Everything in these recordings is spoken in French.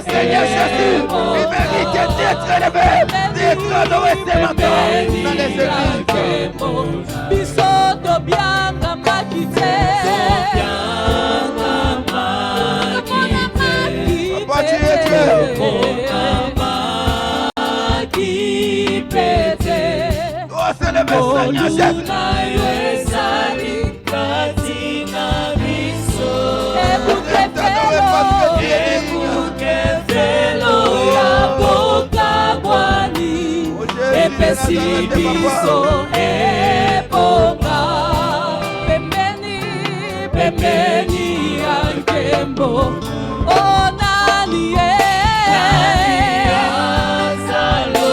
Seigneur Jésus, il mérite d'être élevé, d'être adoré ce matin dans les églises. Papa, tu es Dieu. Oh, c'est le Seigneur Jésus. Biso eponga pembeni ankembo onani azalo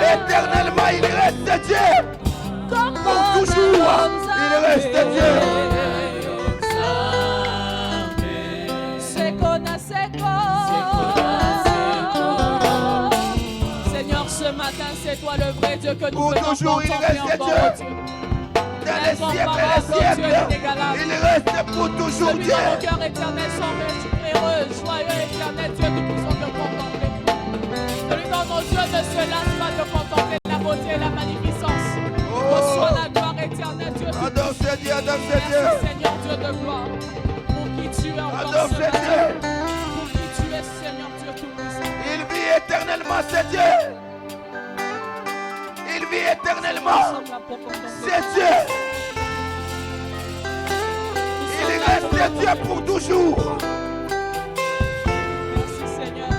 Éternellement, il reste Dieu. Pour toujours, il reste Dieu. Seigneur, ce matin, c'est toi le vrai Dieu que nous pour venons toujours, il contempler reste encore. Dieu. Dans les siècles et les siècles, il reste pour toujours Celui Dieu. dont nos cœurs éternels sont heureux, joyeux, éternel Dieu, nous pouvons te contempler. Celui dont nos yeux ne se lassent pas de contempler la beauté et la magnificence. Reçois la gloire éternelle, Dieu. Adore ce Dieu, adore ce Dieu. Merci Seigneur Dieu de gloire, pour qui tu es encore Adore ce ce matin. Dieu. Pour qui tu es Seigneur Dieu tout-puissant. Il vit éternellement, c'est Dieu. Il vit éternellement, c'est Dieu. Il reste Dieu pour toujours. Merci Seigneur.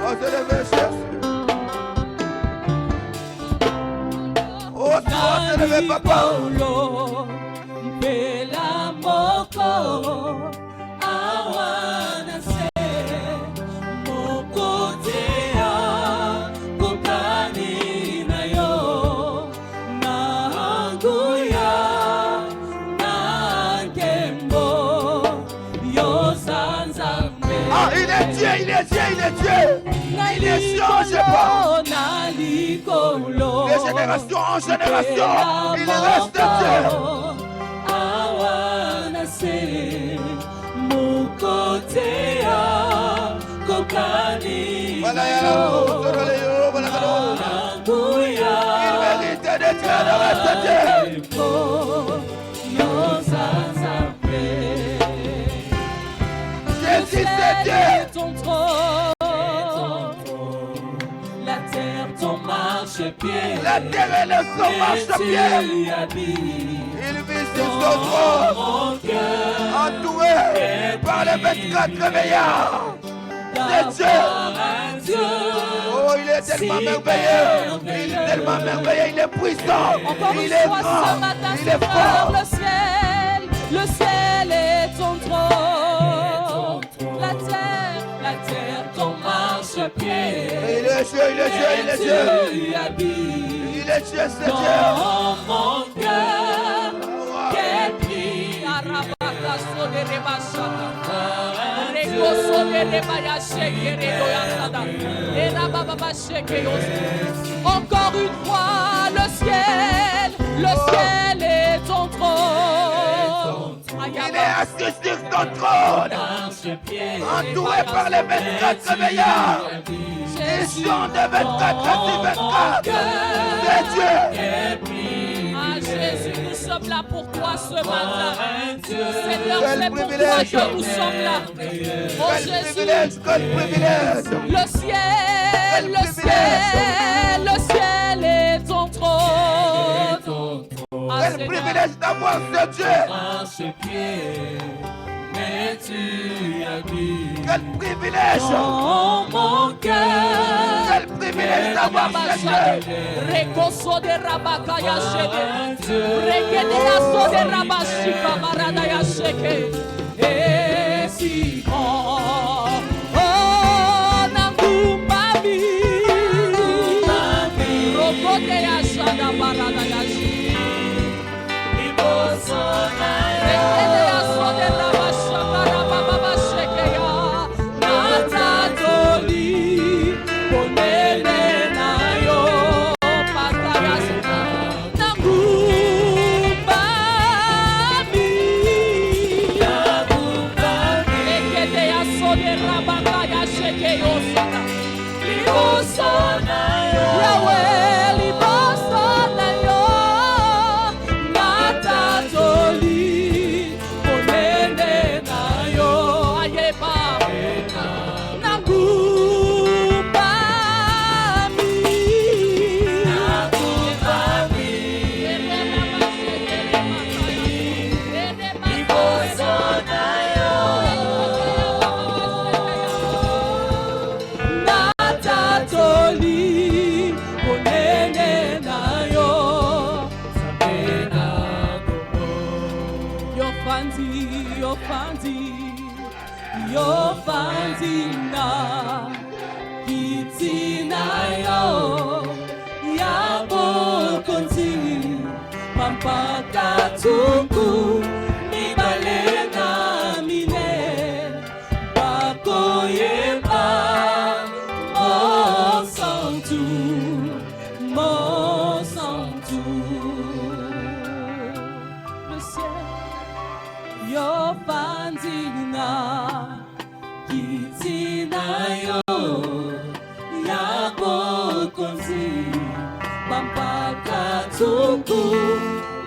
Oh, c'est le verset. Oh, c'est le verset, papa. Il est Dieu. Il ne change pas. De génération en génération, il reste Dieu. Il mérite d'être adoré, c'est Dieu. Jésus, c'est Dieu. La terre, ton marchepied. La terre est le son marchepied. Il vit sur son trône, entouré par les 24 veillards. C'est Dieu. Oh, il est tellement merveilleux. Il est tellement merveilleux. Il est puissant. Il est grand. Il est fort. Le ciel est ton trône. La terre, ton marchepied. Il est Dieu, il est Dieu, il est Dieu. Il est Dieu, c'est Dieu. Dans mon cœur, quel prix. Encore une fois, le ciel est ton trône. Il est assis sur son trône, entouré par les 24 veillards. Ils sont de 24 sur 24. C'est Dieu. Ah Jésus, nous sommes là pour toi ce matin. Seigneur, c'est pour toi que nous sommes là. Oh Jésus, quel privilège. Le ciel est ton trône. Quel privilège d'avoir ce Dieu. Mais tu habites quel privilège. dans mon cœur. Quel privilège d'avoir ce Dieu. Recoso de Rabakaya Sheke. Rekedeaso de Rabashika Maradaya Sheke. Et si oh Nangumbami. Rokodeya Shada Maradaya Sheke. Rekedeaso de Rabashaka Rababa Sheke ya. Natatoli. Ponele na yo. Pataya Yofandina Kitina yo Yabo konti Pampaka tuku Nibalena mine Bako yeba Mo santu Le ciel Yofandina Kitina yo Yabo konti Pampaka tuku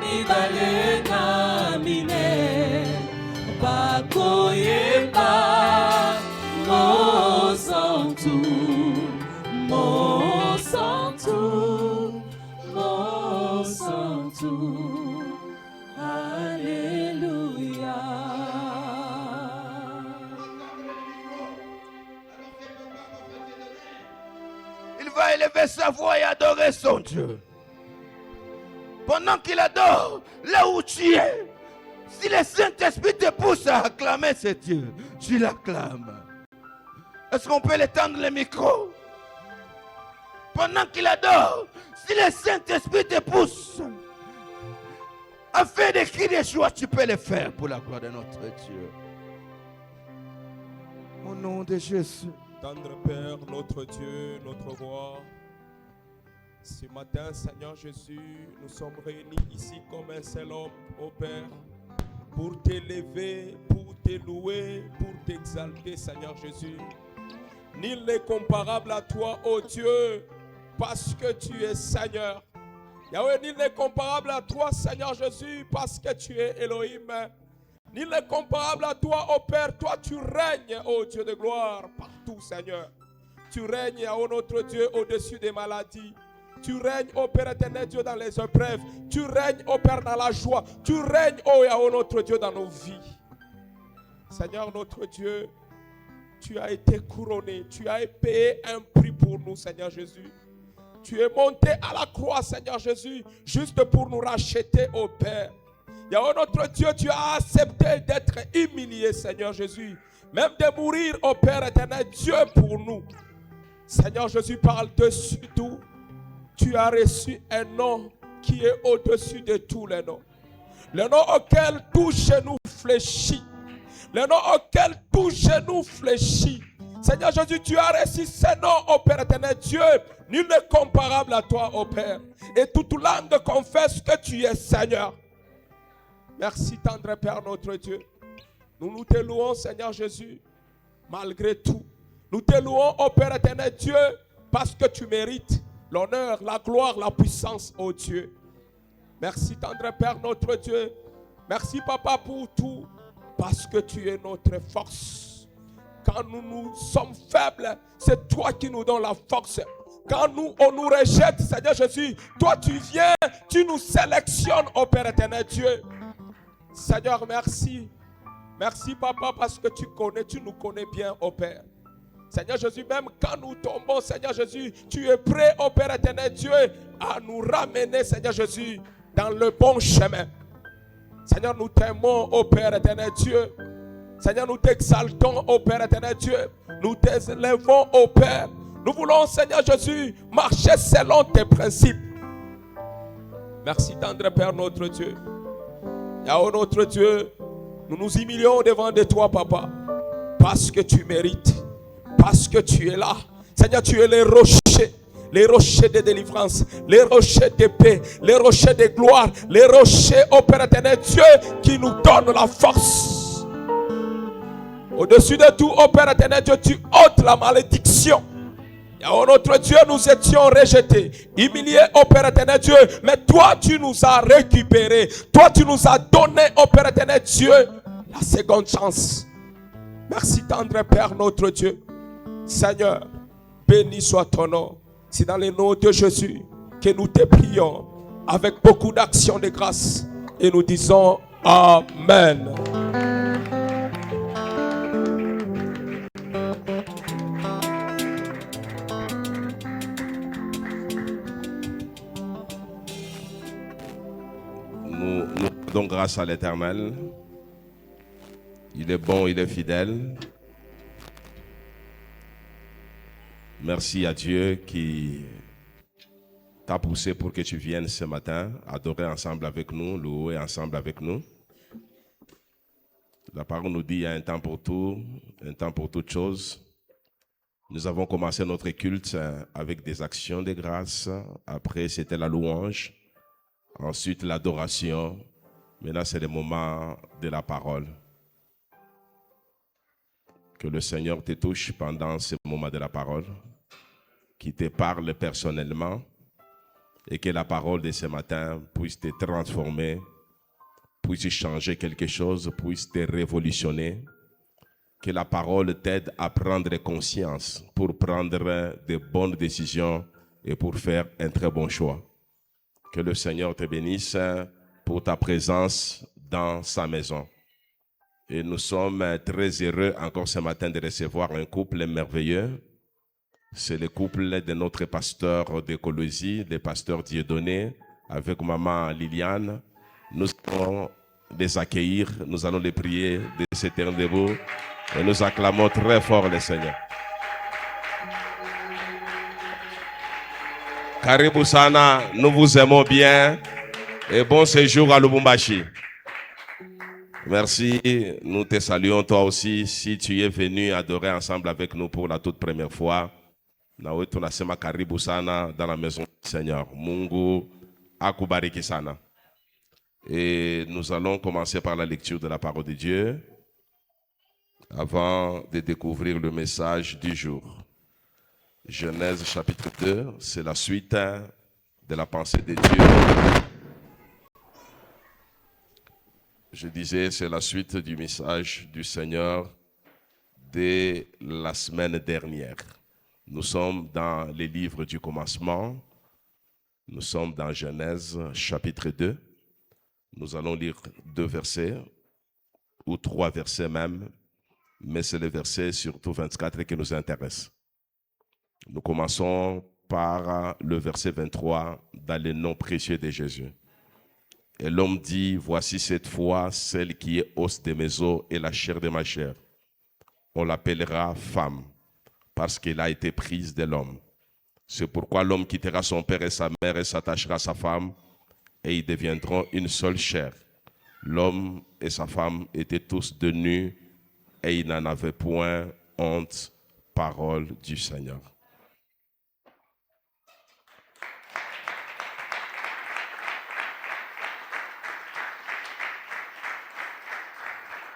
Nibalena mine Bako yeba Mo santu Alléluia. Il va élever sa voix et adorer son Dieu. Pendant qu'il adore, là où tu es, si le Saint-Esprit te pousse à acclamer ce Dieu, tu l'acclames. Est-ce qu'on peut l'étendre le micro? Pendant qu'il adore, si le Saint-Esprit te pousse à faire des cris de joie, tu peux le faire pour la gloire de notre Dieu. Au nom de Jésus. Tendre Père, notre Dieu, notre roi, ce matin, Seigneur Jésus, nous sommes réunis ici comme un seul homme, ô Père, pour t'élever, pour te louer, pour t'exalter, Seigneur Jésus. Nul n'est comparable à toi, ô Dieu, parce que tu es Seigneur. Yahweh, nul n'est comparable à toi, Seigneur Jésus, parce que tu es Elohim. Nul n'est comparable à toi, ô Père. Toi, tu règnes, ô Dieu de gloire, partout, Seigneur. Tu règnes, ô notre Dieu, au-dessus des maladies. Tu règnes, ô Père éternel Dieu, dans les épreuves. Tu règnes, ô Père, dans la joie. Tu règnes, ô Yahweh, notre Dieu, dans nos vies. Seigneur, notre Dieu, Tu as été couronné. Tu as payé un prix pour nous, Seigneur Jésus. Tu es monté à la croix, Seigneur Jésus, juste pour nous racheter, ô Père. Yahweh notre Dieu, tu as accepté d'être humilié, Seigneur Jésus. Même de mourir, ô Père éternel, Dieu pour nous. Seigneur Jésus, par-dessus tout, tu as reçu un nom qui est au-dessus de tous les noms. Le nom auquel tout genou fléchit. Le nom auquel tout genou fléchit. Seigneur Jésus, tu as reçu ce nom, ô Père éternel Dieu. Nul n'est comparable à toi, ô Père. Et toute langue confesse que tu es Seigneur. Merci, tendre Père notre Dieu. Nous te louons, Seigneur Jésus, malgré tout. Nous te louons, ô Père éternel Dieu, parce que tu mérites l'honneur, la gloire, la puissance, ô Dieu. Merci, tendre Père notre Dieu. Merci, Papa, pour tout, parce que tu es notre force. Quand nous sommes faibles, c'est toi qui nous donnes la force. Quand on nous rejette, Seigneur Jésus, toi tu viens, tu nous sélectionnes, ô Père éternel Dieu. Seigneur, merci. Merci, Papa, parce que tu nous connais bien, ô Père. Seigneur Jésus, même quand nous tombons, Seigneur Jésus, tu es prêt, ô Père éternel Dieu, à nous ramener, Seigneur Jésus, dans le bon chemin. Seigneur, nous t'aimons, ô Père éternel Dieu. Seigneur, nous t'exaltons, ô Père éternel Dieu. Nous t'élevons, ô Père. Nous voulons, Seigneur Jésus, marcher selon tes principes. Merci, tendre Père notre Dieu. Yahweh notre Dieu, nous nous humilions devant de toi, Papa, parce que tu mérites, parce que tu es là. Seigneur, tu es les rochers de délivrance, les rochers de paix, les rochers de gloire, les rochers, ô Père éternel Dieu, qui nous donnent la force. Au-dessus de tout, ô Père éternel Dieu, tu ôtes la malédiction. Yahweh notre Dieu, nous étions rejetés, humiliés, ô Père éternel Dieu, mais toi tu nous as récupérés, toi tu nous as donné, ô Père éternel Dieu, la seconde chance. Merci, tendre Père notre Dieu. Seigneur, béni soit ton nom. C'est dans le nom de Jésus que nous te prions avec beaucoup d'actions de grâce et nous disons Amen. Nous rendons grâce à l'Éternel. Il est bon, il est fidèle. Merci à Dieu qui t'a poussé pour que tu viennes ce matin adorer ensemble avec nous, louer ensemble avec nous. La parole nous dit qu'il y a un temps pour tout, un temps pour toutes choses. Nous avons commencé notre culte avec des actions de grâce. Après, c'était la louange. Ensuite, l'adoration. Maintenant, c'est le moment de la parole. Que le Seigneur te touche pendant ce moment de la parole, qu'il te parle personnellement et que la parole de ce matin puisse te transformer, puisse changer quelque chose, puisse te révolutionner. Que la parole t'aide à prendre conscience pour prendre de bonnes décisions et pour faire un très bon choix. Que le Seigneur te bénisse pour ta présence dans sa maison. Et nous sommes très heureux encore ce matin de recevoir un couple merveilleux. C'est le couple de notre pasteur d'écologie, le pasteur Dieudonné, avec maman Liliane. Nous allons les accueillir, nous allons les prier de se tenir debout et nous acclamons très fort le Seigneur. Karibu sana, nous vous aimons bien et bon séjour à Lubumbashi. Merci, nous te saluons toi aussi. Si tu es venu adorer ensemble avec nous pour la toute première fois, nawe tunasema karibu sana dans la maison du Seigneur. Mungu akubariki sana. Et nous allons commencer par la lecture de la parole de Dieu avant de découvrir le message du jour. Genèse chapitre 2, c'est la suite de la pensée de Dieu. Je disais, c'est la suite du message du Seigneur de la semaine dernière. Nous sommes dans les livres du commencement. Nous sommes dans Genèse chapitre 2. Nous allons lire 2 versets, ou 3 versets même. mais c'est le verset surtout 24 qui nous intéresse. Nous commençons par le verset 23 dans le nom précieux de Jésus. Et l'homme dit, voici cette fois celle qui est os de mes os et la chair de ma chair. On l'appellera femme, parce qu'elle a été prise de l'homme. C'est pourquoi l'homme quittera son père et sa mère et s'attachera à sa femme, et ils deviendront une seule chair. L'homme et sa femme étaient tous de nus, et ils n'en avaient point honte. Parole du Seigneur.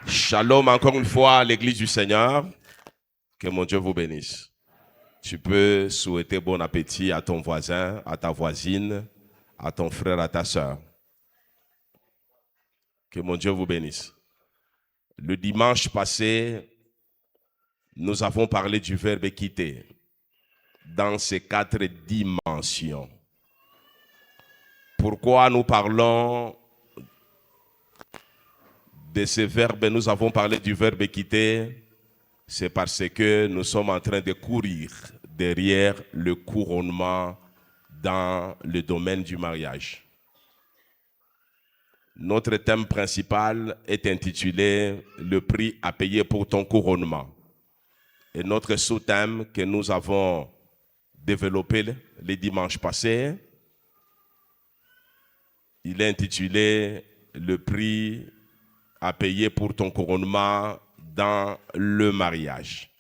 Shalom encore une fois à l'église du Seigneur. Que mon Dieu vous bénisse. Tu peux souhaiter bon appétit à ton voisin, à ta voisine, à ton frère, à ta soeur. Que mon Dieu vous bénisse. Le dimanche passé, nous avons parlé du verbe quitter dans ces 4 dimensions. Pourquoi nous parlons de ce verbe, nous avons parlé du verbe quitter, c'est parce que nous sommes en train de courir derrière le couronnement dans le domaine du mariage. Notre thème principal est intitulé « Le prix à payer pour ton couronnement ». Et notre sous-thème que nous avons développé les dimanches passés, il est intitulé « Le prix à payer pour ton couronnement dans le mariage »,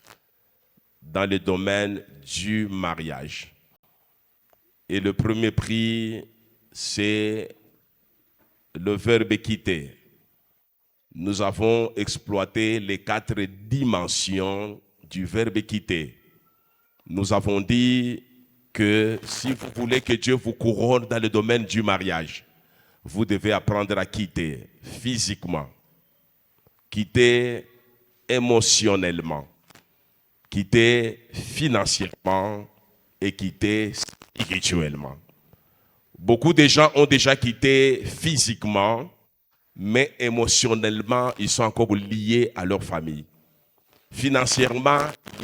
dans le domaine du mariage. Et le premier prix, c'est le verbe quitter. Nous avons exploité les 4 dimensions du verbe quitter. Nous avons dit que si vous voulez que Dieu vous couronne dans le domaine du mariage, vous devez apprendre à quitter physiquement, quitter émotionnellement, quitter financièrement et quitter spirituellement. Beaucoup de gens ont déjà quitté physiquement, mais émotionnellement, ils sont encore liés à leur famille. Financièrement,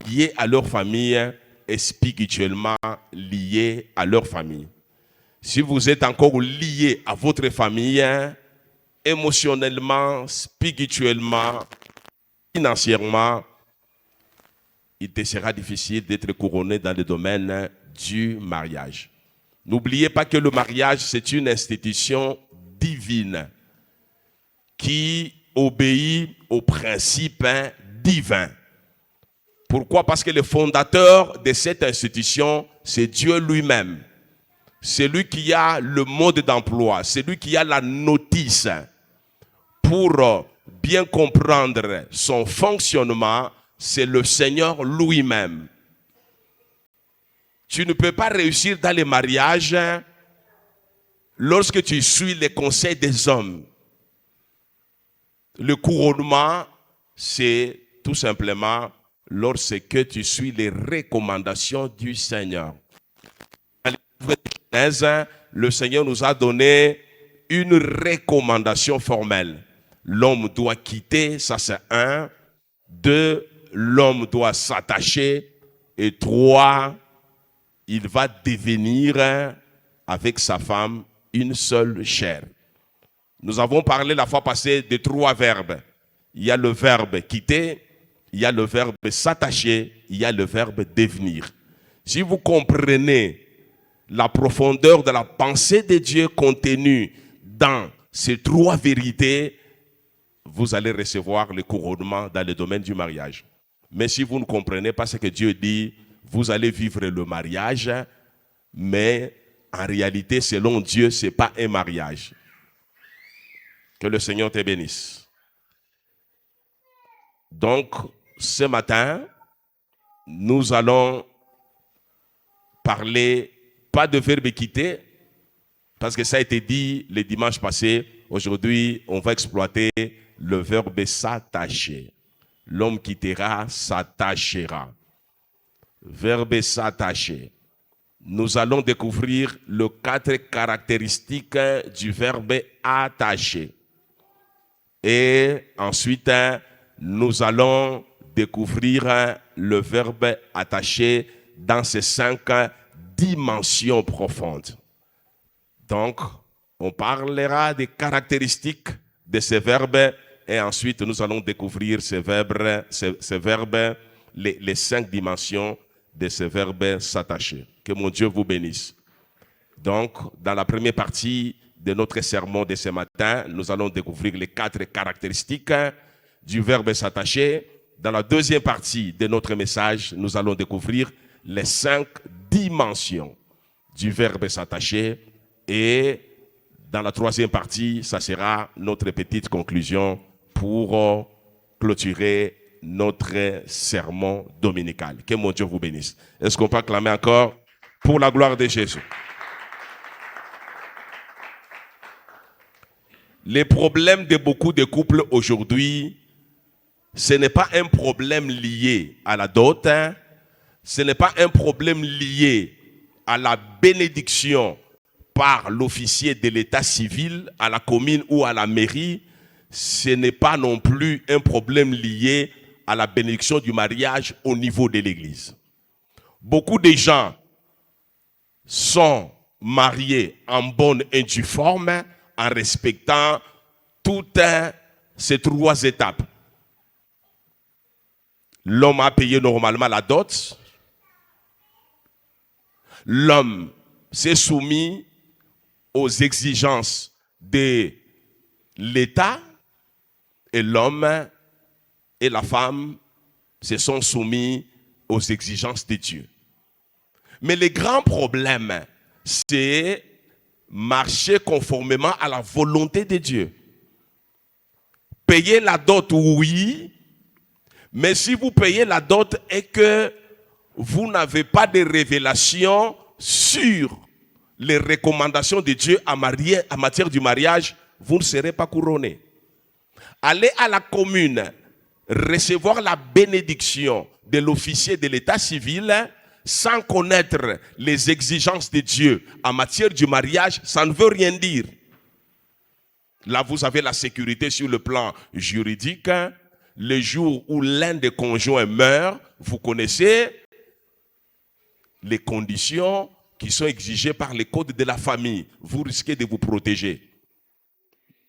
liés à leur famille et spirituellement liés à leur famille. Si vous êtes encore liés à votre famille, émotionnellement, spirituellement, financièrement, il te sera difficile d'être couronné dans le domaine du mariage. N'oubliez pas que le mariage, c'est une institution divine qui obéit aux principes divins. Pourquoi? Parce que le fondateur de cette institution, c'est Dieu lui-même. C'est lui qui a le mode d'emploi, c'est lui qui a la notice pour bien comprendre son fonctionnement, c'est le Seigneur lui-même. Tu ne peux pas réussir dans les mariages lorsque tu suis les conseils des hommes. Le couronnement, c'est tout simplement lorsque tu suis les recommandations du Seigneur. Dans le Genèse, le Seigneur nous a donné une recommandation formelle. L'homme doit quitter, ça c'est 1. 2, l'homme doit s'attacher. Et 3, il va devenir avec sa femme une seule chair. Nous avons parlé la fois passée de 3 verbes. Il y a le verbe quitter, il y a le verbe s'attacher, il y a le verbe devenir. Si vous comprenez la profondeur de la pensée de Dieu contenue dans ces 3 vérités, vous allez recevoir le couronnement dans le domaine du mariage. Mais si vous ne comprenez pas ce que Dieu dit, vous allez vivre le mariage, mais en réalité, selon Dieu, ce n'est pas un mariage. Que le Seigneur te bénisse. Donc, ce matin, nous allons parler, pas de verbe quitter, parce que ça a été dit le dimanche passé. Aujourd'hui, on va exploiter le verbe s'attacher. L'homme quittera, s'attachera. Verbe s'attacher. Nous allons découvrir les 4 caractéristiques du verbe attacher. Et ensuite, nous allons découvrir le verbe attaché dans ses 5 dimensions profondes. Donc, on parlera des caractéristiques de ces verbes et ensuite nous allons découvrir ces verbes, les 5 dimensions de ces verbes s'attacher. Que mon Dieu vous bénisse. Donc, dans la première partie de notre sermon de ce matin, nous allons découvrir les 4 caractéristiques du verbe s'attacher. Dans la deuxième partie de notre message, nous allons découvrir les 5 dimensions du verbe s'attacher. Et dans la troisième partie, ça sera notre petite conclusion pour clôturer notre sermon dominical. Que mon Dieu vous bénisse. Est-ce qu'on peut acclamer encore pour la gloire de Jésus? Les problèmes de beaucoup de couples aujourd'hui, ce n'est pas un problème lié à la dot, ce n'est pas un problème lié à la bénédiction par l'officier de l'état civil, à la commune ou à la mairie. Ce n'est pas non plus un problème lié à la bénédiction du mariage au niveau de l'église. Beaucoup de gens sont mariés en bonne et due forme en respectant toutes ces 3 étapes. L'homme a payé normalement la dot. L'homme s'est soumis aux exigences de l'État et l'homme et la femme se sont soumis aux exigences de Dieu. Mais le grand problème, c'est marcher conformément à la volonté de Dieu. Payer la dot, oui, mais si vous payez la dot et que vous n'avez pas de révélation sur les recommandations de Dieu en matière du mariage, vous ne serez pas couronné. Allez à la commune, recevoir la bénédiction de l'officier de l'état civil sans connaître les exigences de Dieu en matière du mariage, ça ne veut rien dire. Là, vous avez la sécurité sur le plan juridique. Le jour où l'un des conjoints meurt, vous connaissez les conditions qui sont exigées par les codes de la famille. Vous risquez de vous protéger.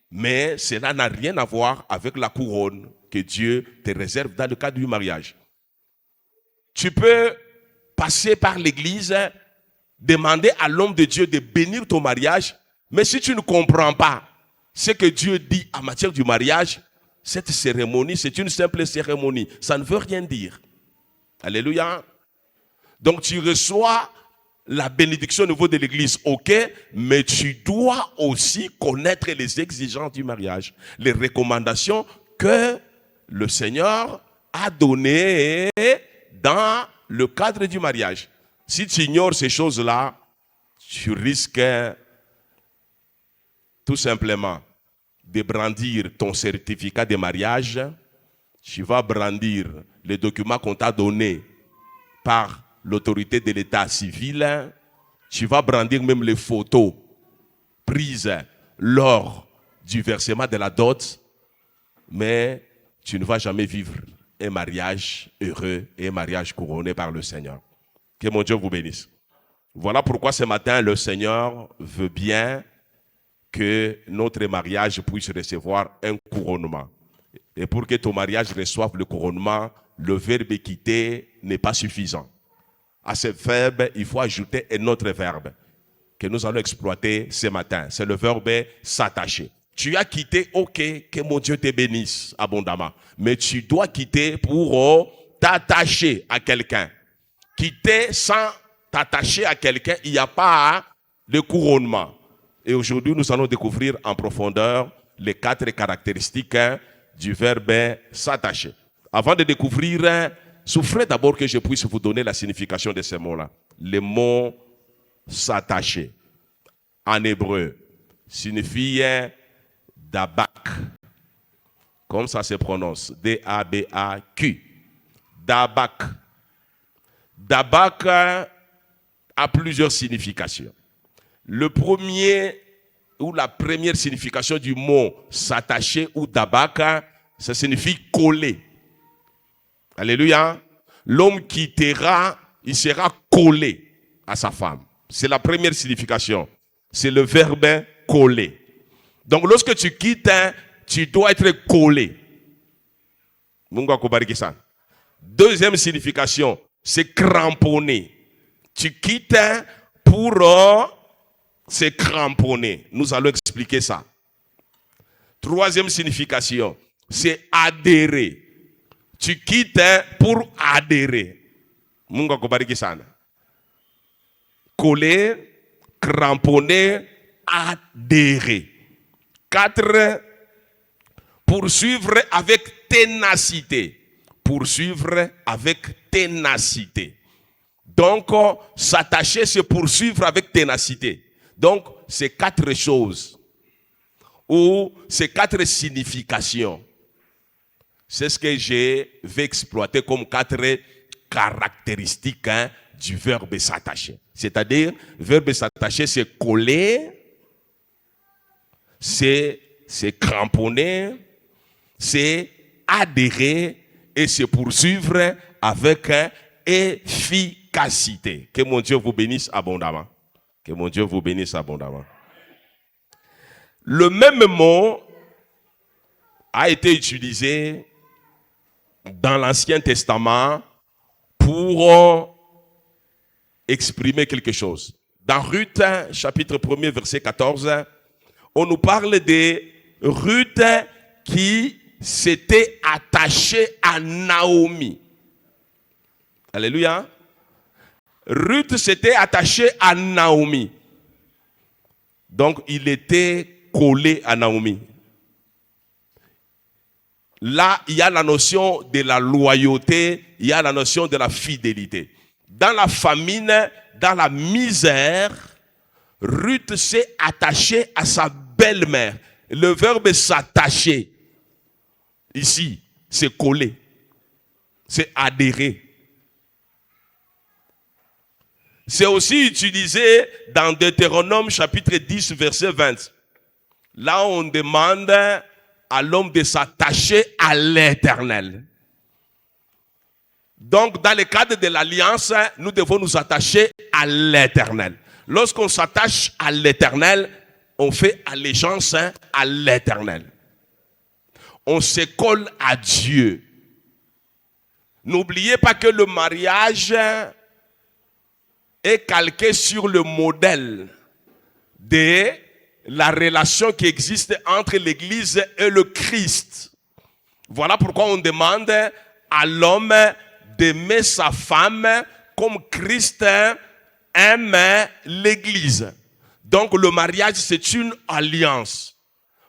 Mais cela n'a rien à voir avec la couronne que Dieu te réserve dans le cadre du mariage. Tu peux passer par l'église, demander à l'homme de Dieu de bénir ton mariage, mais si tu ne comprends pas ce que Dieu dit en matière du mariage, cette cérémonie, c'est une simple cérémonie. Ça ne veut rien dire. Alléluia. Donc tu reçois la bénédiction au niveau de l'église, ok, mais tu dois aussi connaître les exigences du mariage, les recommandations que le Seigneur a données dans le cadre du mariage. Si tu ignores ces choses-là, tu risques tout simplement de brandir ton certificat de mariage. Tu vas brandir les documents qu'on t'a donnés par l'autorité de l'état civil. Tu vas brandir même les photos prises lors du versement de la dot, mais tu ne vas jamais vivre un mariage heureux et un mariage couronné par le Seigneur. Que mon Dieu vous bénisse. Voilà pourquoi ce matin, le Seigneur veut bien que notre mariage puisse recevoir un couronnement. Et pour que ton mariage reçoive le couronnement, le verbe quitter n'est pas suffisant. À ce verbe, il faut ajouter un autre verbe que nous allons exploiter ce matin. C'est le verbe s'attacher. Tu as quitté, ok, que mon Dieu te bénisse abondamment. Mais tu dois quitter pour t'attacher à quelqu'un. Quitter sans t'attacher à quelqu'un, il n'y a pas de couronnement. Et aujourd'hui, nous allons découvrir en profondeur les 4 caractéristiques du verbe s'attacher. Avant de découvrir, souffrez d'abord que je puisse vous donner la signification de ces mots-là. Le mot s'attacher, en hébreu, signifie dabak. Comme ça se prononce, D-A-B-A-Q. Dabak. Dabak a plusieurs significations. Le premier ou la première signification du mot s'attacher ou dabak, ça signifie coller. Alléluia. L'homme quittera, il sera collé à sa femme. C'est la première signification. C'est le verbe coller. Donc lorsque tu quittes, tu dois être collé. Deuxième signification, c'est cramponner. Tu quittes pour se cramponner. Nous allons expliquer ça. Troisième signification, c'est adhérer. Tu quittes pour adhérer. Coller, cramponner, adhérer. 4. Poursuivre avec ténacité. Poursuivre avec ténacité. Donc, s'attacher, c'est poursuivre avec ténacité. Donc, c'est 4 choses. Ou c'est 4 significations. C'est ce que je vais exploiter comme 4 caractéristiques du verbe s'attacher. C'est-à-dire, le verbe s'attacher, c'est coller, c'est cramponner, c'est adhérer et se poursuivre avec efficacité. Que mon Dieu vous bénisse abondamment. Que mon Dieu vous bénisse abondamment. Le même mot a été utilisé dans l'Ancien Testament pour exprimer quelque chose. Dans Ruth, chapitre 1er, verset 14, on nous parle de Ruth qui s'était attachée à Naomi. Alléluia. Ruth s'était attachée à Naomi. Donc, il était collé à Naomi. Là, il y a la notion de la loyauté, il y a la notion de la fidélité. Dans la famine, dans la misère, Ruth s'est attachée à sa belle-mère. Le verbe s'attacher, ici, c'est coller, c'est adhérer. C'est aussi utilisé dans Deutéronome chapitre 10, verset 20. Là, on demande à l'homme de s'attacher à l'Éternel. Donc, dans le cadre de l'alliance, nous devons nous attacher à l'Éternel. Lorsqu'on s'attache à l'Éternel, on fait allégeance à l'Éternel. On se colle à Dieu. N'oubliez pas que le mariage est calqué sur le modèle de la relation qui existe entre l'Église et le Christ. Voilà pourquoi on demande à l'homme d'aimer sa femme comme Christ aime l'Église. Donc le mariage, c'est une alliance.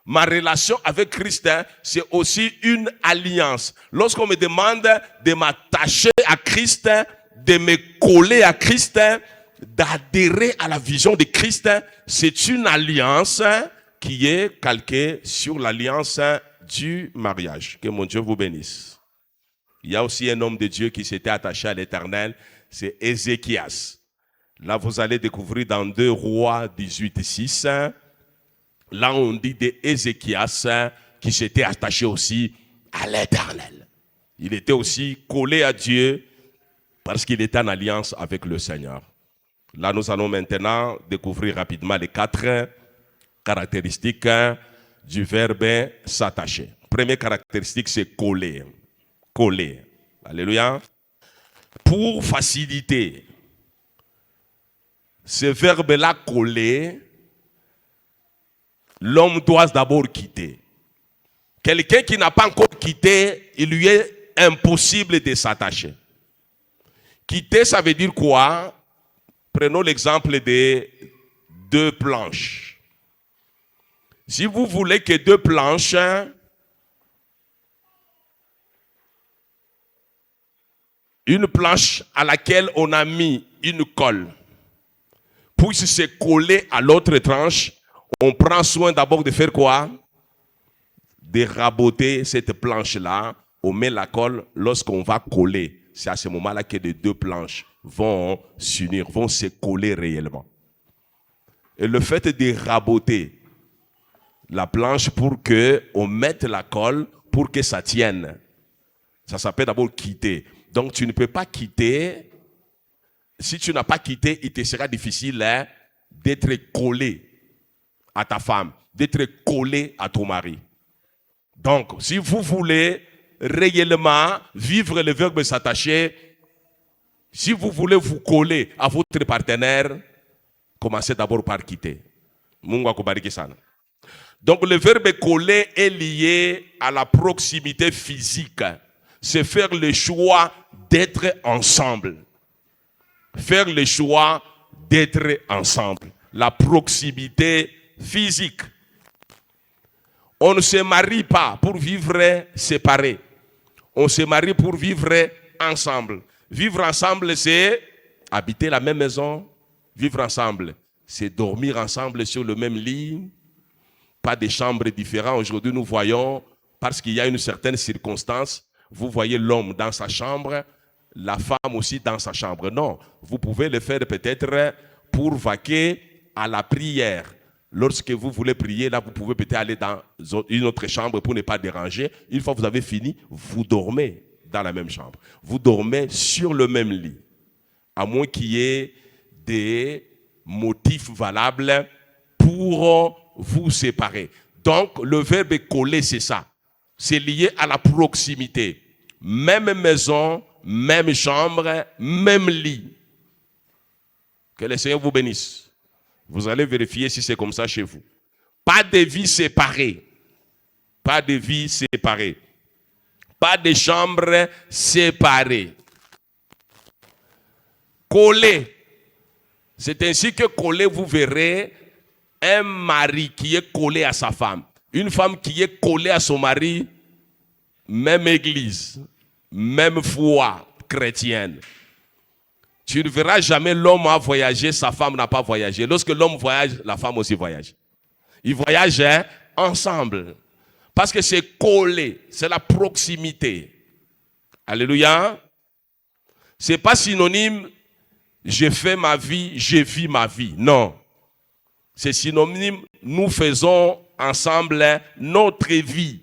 Ma relation avec Christ, c'est aussi une alliance. Lorsqu'on me demande de m'attacher à Christ, de me coller à Christ, d'adhérer à la vision de Christ, c'est une alliance qui est calquée sur l'alliance du mariage. Que mon Dieu vous bénisse. Il y a aussi un homme de Dieu qui s'était attaché à l'Éternel, c'est Ézéchias. Là, vous allez découvrir dans 2 Rois 18, 6, là on dit d'Ézéchias qui s'était attaché aussi à l'Éternel. Il était aussi collé à Dieu parce qu'il était en alliance avec le Seigneur. Là, nous allons maintenant découvrir rapidement les 4 caractéristiques du verbe s'attacher. Première caractéristique, c'est coller. Coller. Alléluia. Pour faciliter ce verbe-là, coller, l'homme doit d'abord quitter. Quelqu'un qui n'a pas encore quitté, il lui est impossible de s'attacher. Quitter, ça veut dire quoi? Prenons l'exemple de 2 planches. Si vous voulez que 2 planches une planche à laquelle on a mis une colle puisse se coller à l'autre tranche, on prend soin d'abord de faire quoi? De raboter cette planche-là, on met la colle, lorsqu'on va coller, c'est à ce moment-là que les 2 planches vont s'unir, vont se coller réellement. Et le fait de raboter la planche pour qu'on mette la colle, pour que ça tienne, Ça s'appelle d'abord quitter. Donc tu ne peux pas quitter. Si tu n'as pas quitté, il te sera difficile d'être collé à ta femme, d'être collé à ton mari. Donc, si vous voulez réellement vivre le verbe s'attacher, si vous voulez vous coller à votre partenaire, commencez d'abord par quitter. Mungu akubariki sana. Donc, le verbe coller est lié à la proximité physique. C'est faire le choix d'être ensemble. Faire le choix d'être ensemble. La proximité physique. On ne se marie pas pour vivre séparés. On se marie pour vivre ensemble. Vivre ensemble, c'est habiter la même maison. Vivre ensemble, c'est dormir ensemble sur le même lit. Pas de chambres différentes. Aujourd'hui, nous voyons, parce qu'il y a une certaine circonstance, vous voyez l'homme dans sa chambre, la femme aussi dans sa chambre. Non, vous pouvez le faire peut-être pour vaquer à la prière. Lorsque vous voulez prier, là, vous pouvez peut-être aller dans une autre chambre pour ne pas déranger. Une fois que vous avez fini, vous dormez dans la même chambre. Vous dormez sur le même lit. À moins qu'il y ait des motifs valables pour vous séparer. Donc, le verbe coller, c'est ça. C'est lié à la proximité. Même maison, même chambre, même lit. Que le Seigneur vous bénisse. Vous allez vérifier si c'est comme ça chez vous. Pas de vie séparée. Pas de vie séparée. Pas de chambre séparée. Coller. C'est ainsi que coller, vous verrez un mari qui est collé à sa femme. Une femme qui est collée à son mari. Même église. Même foi chrétienne. Tu ne verras jamais l'homme a voyagé, sa femme n'a pas voyagé. Lorsque l'homme voyage, la femme aussi voyage. Ils voyagent ensemble. Parce que c'est collé, c'est la proximité. Alléluia. Ce n'est pas synonyme, j'ai fait ma vie, j'ai vu ma vie. Non. C'est synonyme, nous faisons ensemble notre vie.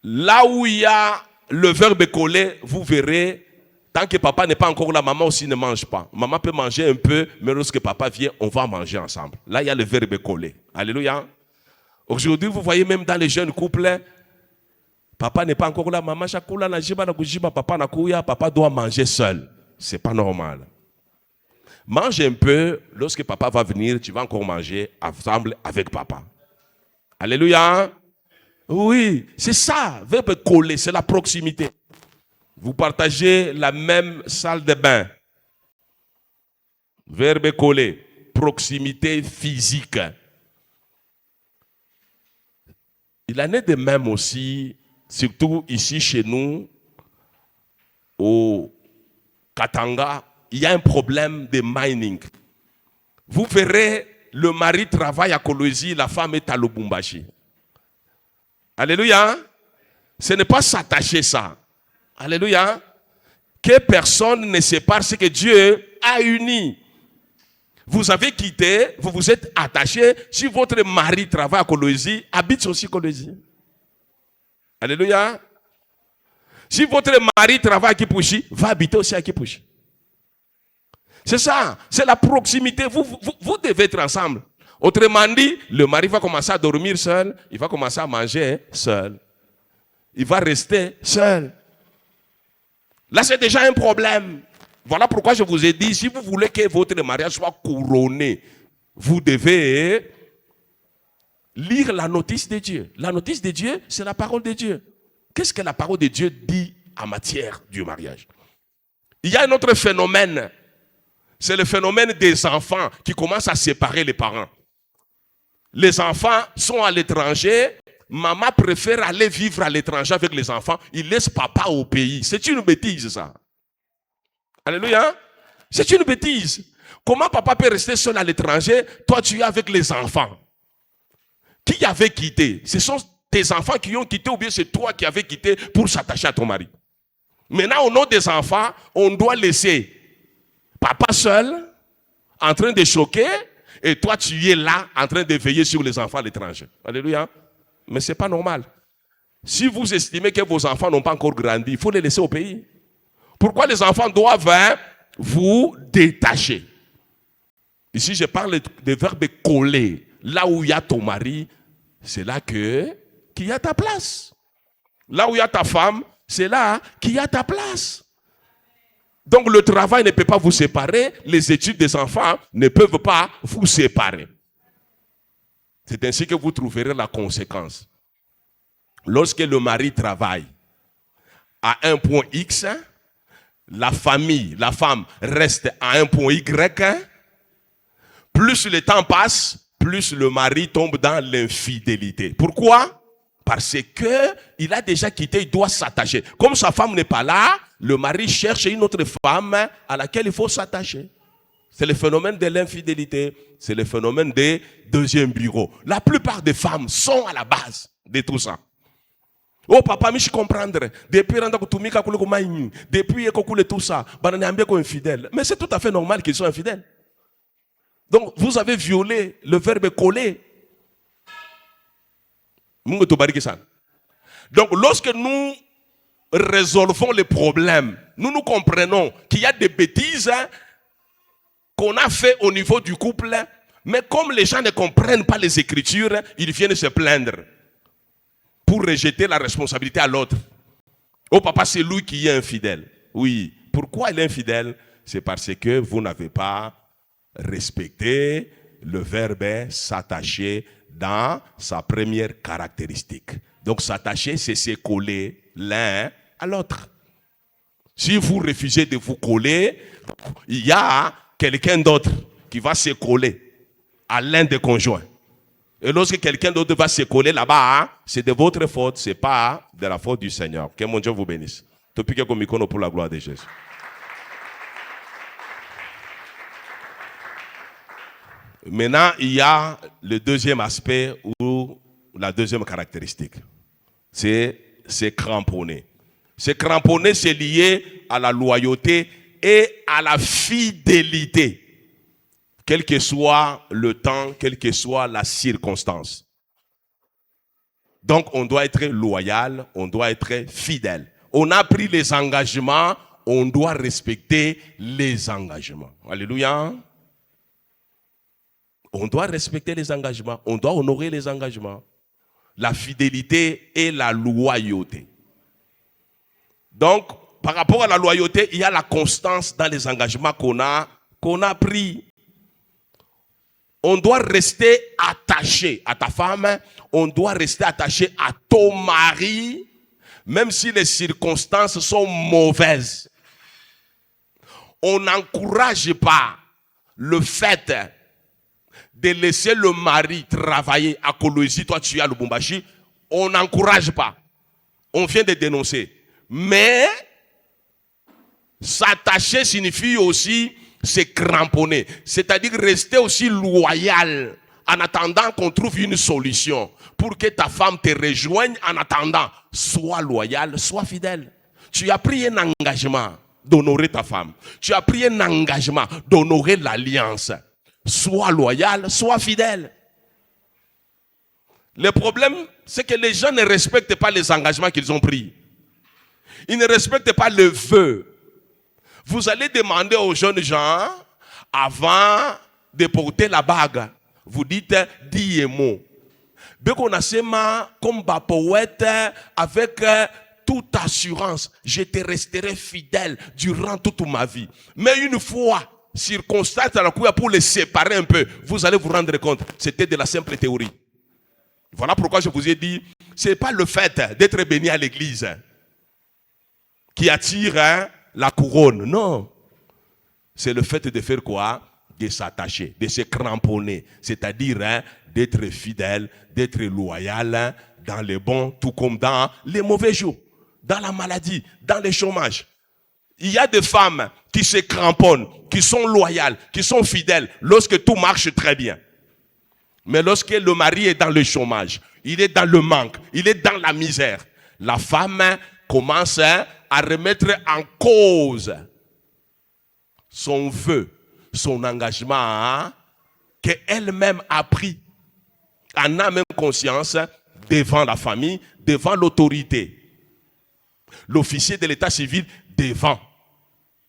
Là où il y a le verbe coller, vous verrez, tant que papa n'est pas encore là, maman aussi ne mange pas. Maman peut manger un peu, mais lorsque papa vient, on va manger ensemble. Là, il y a le verbe coller. Alléluia. Aujourd'hui, vous voyez même dans les jeunes couples, papa n'est pas encore là, maman chakula na jiba na kujiba, papa doit manger seul. C'est pas normal. Mange un peu, lorsque papa va venir, tu vas encore manger ensemble avec papa. Alléluia. Oui, c'est ça, verbe coller, c'est la proximité. Vous partagez la même salle de bain. Verbe coller, proximité physique. Il en est de même aussi, surtout ici chez nous, au Katanga, il y a un problème de mining. Vous verrez, le mari travaille à Kolwezi, la femme est à Lubumbashi. Alléluia. Ce n'est pas s'attacher ça. Alléluia. Que personne ne sépare ce que Dieu a uni. Vous avez quitté, vous vous êtes attaché. Si votre mari travaille à Kolwezi, habite aussi Kolwezi. Alléluia. Si votre mari travaille à Kipushi, va habiter aussi à Kipushi. C'est ça. C'est la proximité. Vous devez être ensemble. Autrement dit, le mari va commencer à dormir seul, il va commencer à manger seul. Il va rester seul. Là, c'est déjà un problème. Voilà pourquoi je vous ai dit, si vous voulez que votre mariage soit couronné, vous devez lire la notice de Dieu. La notice de Dieu, c'est la parole de Dieu. Qu'est-ce que la parole de Dieu dit en matière du mariage? Il y a un autre phénomène. C'est le phénomène des enfants qui commencent à séparer les parents. Les enfants sont à l'étranger. Maman préfère aller vivre à l'étranger avec les enfants. Il laisse papa au pays. C'est une bêtise, ça. Alléluia. C'est une bêtise. Comment papa peut rester seul à l'étranger? Toi, tu es avec les enfants. Qui avait quitté? Ce sont tes enfants qui ont quitté ou bien c'est toi qui avais quitté pour s'attacher à ton mari? Maintenant, au nom des enfants, on doit laisser papa seul, en train de choquer. Et toi, tu es là en train de veiller sur les enfants à l'étranger. Alléluia. Mais ce n'est pas normal. Si vous estimez que vos enfants n'ont pas encore grandi, il faut les laisser au pays. Pourquoi les enfants doivent vous détacher? Ici, je parle du verbe coller. Là où il y a ton mari, c'est là qu'il y a ta place. Là où il y a ta femme, c'est là qu'il y a ta place. Donc le travail ne peut pas vous séparer, les études des enfants ne peuvent pas vous séparer. C'est ainsi que vous trouverez la conséquence. Lorsque le mari travaille à un point X, la famille, la femme reste à un point Y, plus le temps passe, plus le mari tombe dans l'infidélité. Pourquoi? Parce qu'il a déjà quitté, il doit s'attacher. Comme sa femme n'est pas là, le mari cherche une autre femme à laquelle il faut s'attacher. C'est le phénomène de l'infidélité, c'est le phénomène des deuxièmes bureaux. La plupart des femmes sont à la base de tout ça. Oh papa, je comprends. Depuis tout ça, infidèle. Mais c'est tout à fait normal qu'ils soient infidèles. Donc vous avez violé le verbe coller. Donc lorsque nous résolvons les problèmes, nous comprenons qu'il y a des bêtises qu'on a fait au niveau du couple, mais comme les gens ne comprennent pas les Écritures, ils viennent se plaindre pour rejeter la responsabilité à l'autre. Oh papa, c'est lui qui est infidèle. Oui. Pourquoi il est infidèle? C'est parce que vous n'avez pas respecté le verbe s'attacher dans sa première caractéristique. Donc s'attacher, c'est se coller l'un à l'autre. Si vous refusez de vous coller, il y a quelqu'un d'autre qui va se coller à l'un des conjoints. Et lorsque quelqu'un d'autre va se coller là-bas, c'est de votre faute, ce n'est pas de la faute du Seigneur. Que mon Dieu vous bénisse. Topique comme icono pour la gloire de Jésus. Maintenant, il y a le deuxième aspect ou la deuxième caractéristique. C'est cramponner. C'est cramponner, c'est lié à la loyauté et à la fidélité. Quel que soit le temps, quelle que soit la circonstance. Donc, on doit être loyal, on doit être fidèle. On a pris les engagements, on doit respecter les engagements. Alléluia. On doit respecter les engagements, on doit honorer les engagements. La fidélité et la loyauté. Donc, par rapport à la loyauté, il y a la constance dans les engagements qu'on a pris. On doit rester attaché à ta femme, on doit rester attaché à ton mari, même si les circonstances sont mauvaises. On n'encourage pas le fait de laisser le mari travailler à Kolwezi, toi tu es à Lubumbashi, on n'encourage pas. On vient de dénoncer. Mais s'attacher signifie aussi se cramponner. C'est-à-dire rester aussi loyal en attendant qu'on trouve une solution. Pour que ta femme te rejoigne en attendant. Sois loyal, sois fidèle. Tu as pris un engagement d'honorer ta femme. Tu as pris un engagement d'honorer l'alliance. Sois loyal, sois fidèle. Le problème, c'est que les gens ne respectent pas les engagements qu'ils ont pris. Ils ne respectent pas le vœu. Vous allez demander aux jeunes gens, avant de porter la bague, vous dites, dis un mot. Bekonasema, comme poète, avec toute assurance, je te resterai fidèle durant toute ma vie. Mais une fois, circonstance à la couille pour les séparer un peu, vous allez vous rendre compte, c'était de la simple théorie. Voilà pourquoi je vous ai dit, ce n'est pas le fait d'être béni à l'église qui attire la couronne. Non. C'est le fait de faire quoi? De s'attacher, de se cramponner. C'est-à-dire d'être fidèle, d'être loyal dans les bons, tout comme dans les mauvais jours, dans la maladie, dans le chômage. Il y a des femmes qui se cramponnent, qui sont loyales, qui sont fidèles lorsque tout marche très bien. Mais lorsque le mari est dans le chômage, il est dans le manque, il est dans la misère, la femme commence à remettre en cause son vœu, son engagement qu'elle-même a pris en âme et conscience devant la famille, devant l'autorité. L'officier de l'état civil devant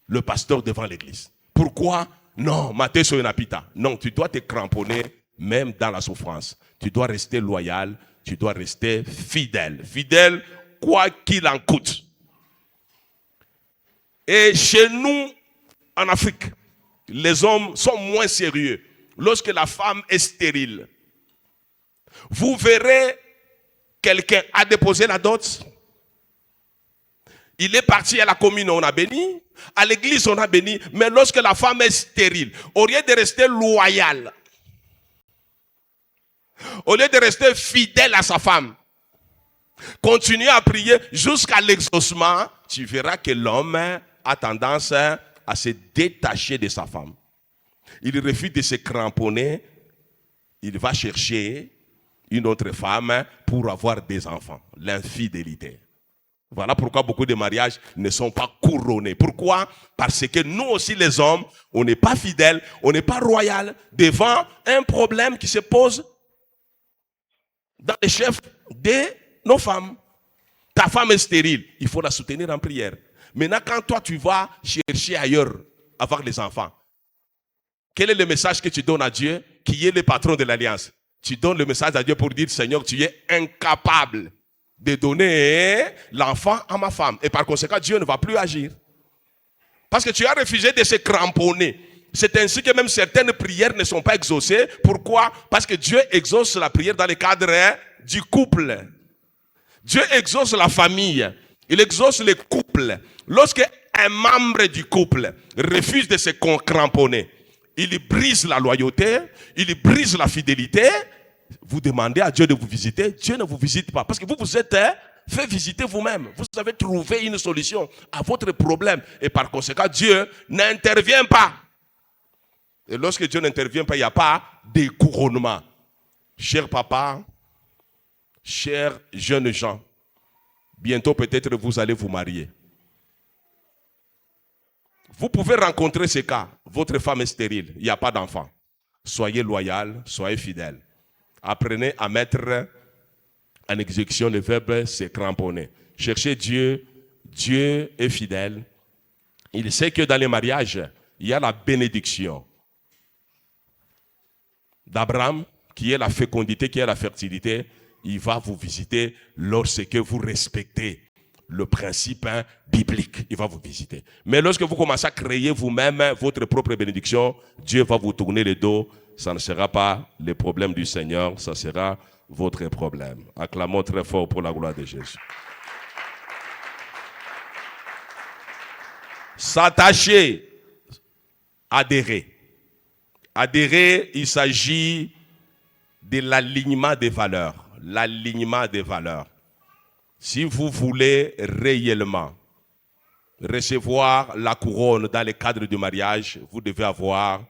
le pasteur, devant l'église. Pourquoi? Non, Matthieu Soyenapita. Non, tu dois te cramponner même dans la souffrance. Tu dois rester loyal, tu dois rester fidèle. Fidèle, quoi qu'il en coûte. Et chez nous, en Afrique, les hommes sont moins sérieux. Lorsque la femme est stérile, vous verrez quelqu'un a déposé la dot. Il est parti à la commune, on a béni. À l'église, on a béni. Mais lorsque la femme est stérile, au lieu de rester loyal, au lieu de rester fidèle à sa femme, continue à prier jusqu'à l'exaucement, tu verras que l'homme a tendance à se détacher de sa femme. Il refuse de se cramponner. Il va chercher une autre femme pour avoir des enfants. L'infidélité. Voilà pourquoi beaucoup de mariages ne sont pas couronnés. Pourquoi? Parce que nous aussi les hommes, on n'est pas fidèles, on n'est pas royal devant un problème qui se pose dans les chefs de nos femmes. Ta femme est stérile, il faut la soutenir en prière. Maintenant, quand toi tu vas chercher ailleurs avoir les enfants, quel est le message que tu donnes à Dieu, qui est le patron de l'alliance? Tu donnes le message à Dieu pour dire, Seigneur, tu es incapable de donner l'enfant à ma femme. Et par conséquent, Dieu ne va plus agir. Parce que tu as refusé de se cramponner. C'est ainsi que même certaines prières ne sont pas exaucées. Pourquoi? Parce que Dieu exauce la prière dans le cadre du couple. Dieu exauce la famille. Il exauce le couple. Lorsque un membre du couple refuse de se cramponner, il brise la loyauté, il brise la fidélité. Vous demandez à Dieu de vous visiter, Dieu ne vous visite pas. Parce que vous vous êtes fait visiter vous-même. Vous avez trouvé une solution à votre problème. Et par conséquent, Dieu n'intervient pas. Et lorsque Dieu n'intervient pas, il n'y a pas de couronnement. Cher papa, chers jeunes gens, bientôt peut-être vous allez vous marier. Vous pouvez rencontrer ce cas. Votre femme est stérile, il n'y a pas d'enfant. Soyez loyal, soyez fidèle. Apprenez à mettre en exécution le verbe se cramponner. Cherchez Dieu. Dieu est fidèle. Il sait que dans les mariages, il y a la bénédiction d'Abraham, qui est la fécondité, qui est la fertilité. Il va vous visiter lorsque vous respectez le principe biblique. Il va vous visiter. Mais lorsque vous commencez à créer vous-même votre propre bénédiction, Dieu va vous tourner le dos. Ça ne sera pas le problème du Seigneur, ça sera votre problème. Acclamons très fort pour la gloire de Jésus. S'attacher, adhérer. Adhérer, il s'agit de l'alignement des valeurs. L'alignement des valeurs. Si vous voulez réellement recevoir la couronne dans le cadre du mariage, vous devez avoir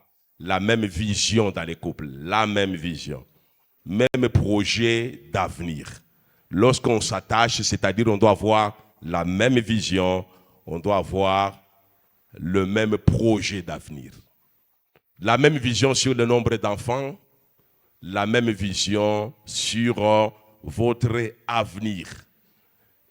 la même vision dans les couples, la même vision, même projet d'avenir. Lorsqu'on s'attache, c'est-à-dire on doit avoir la même vision, on doit avoir le même projet d'avenir. La même vision sur le nombre d'enfants, la même vision sur votre avenir.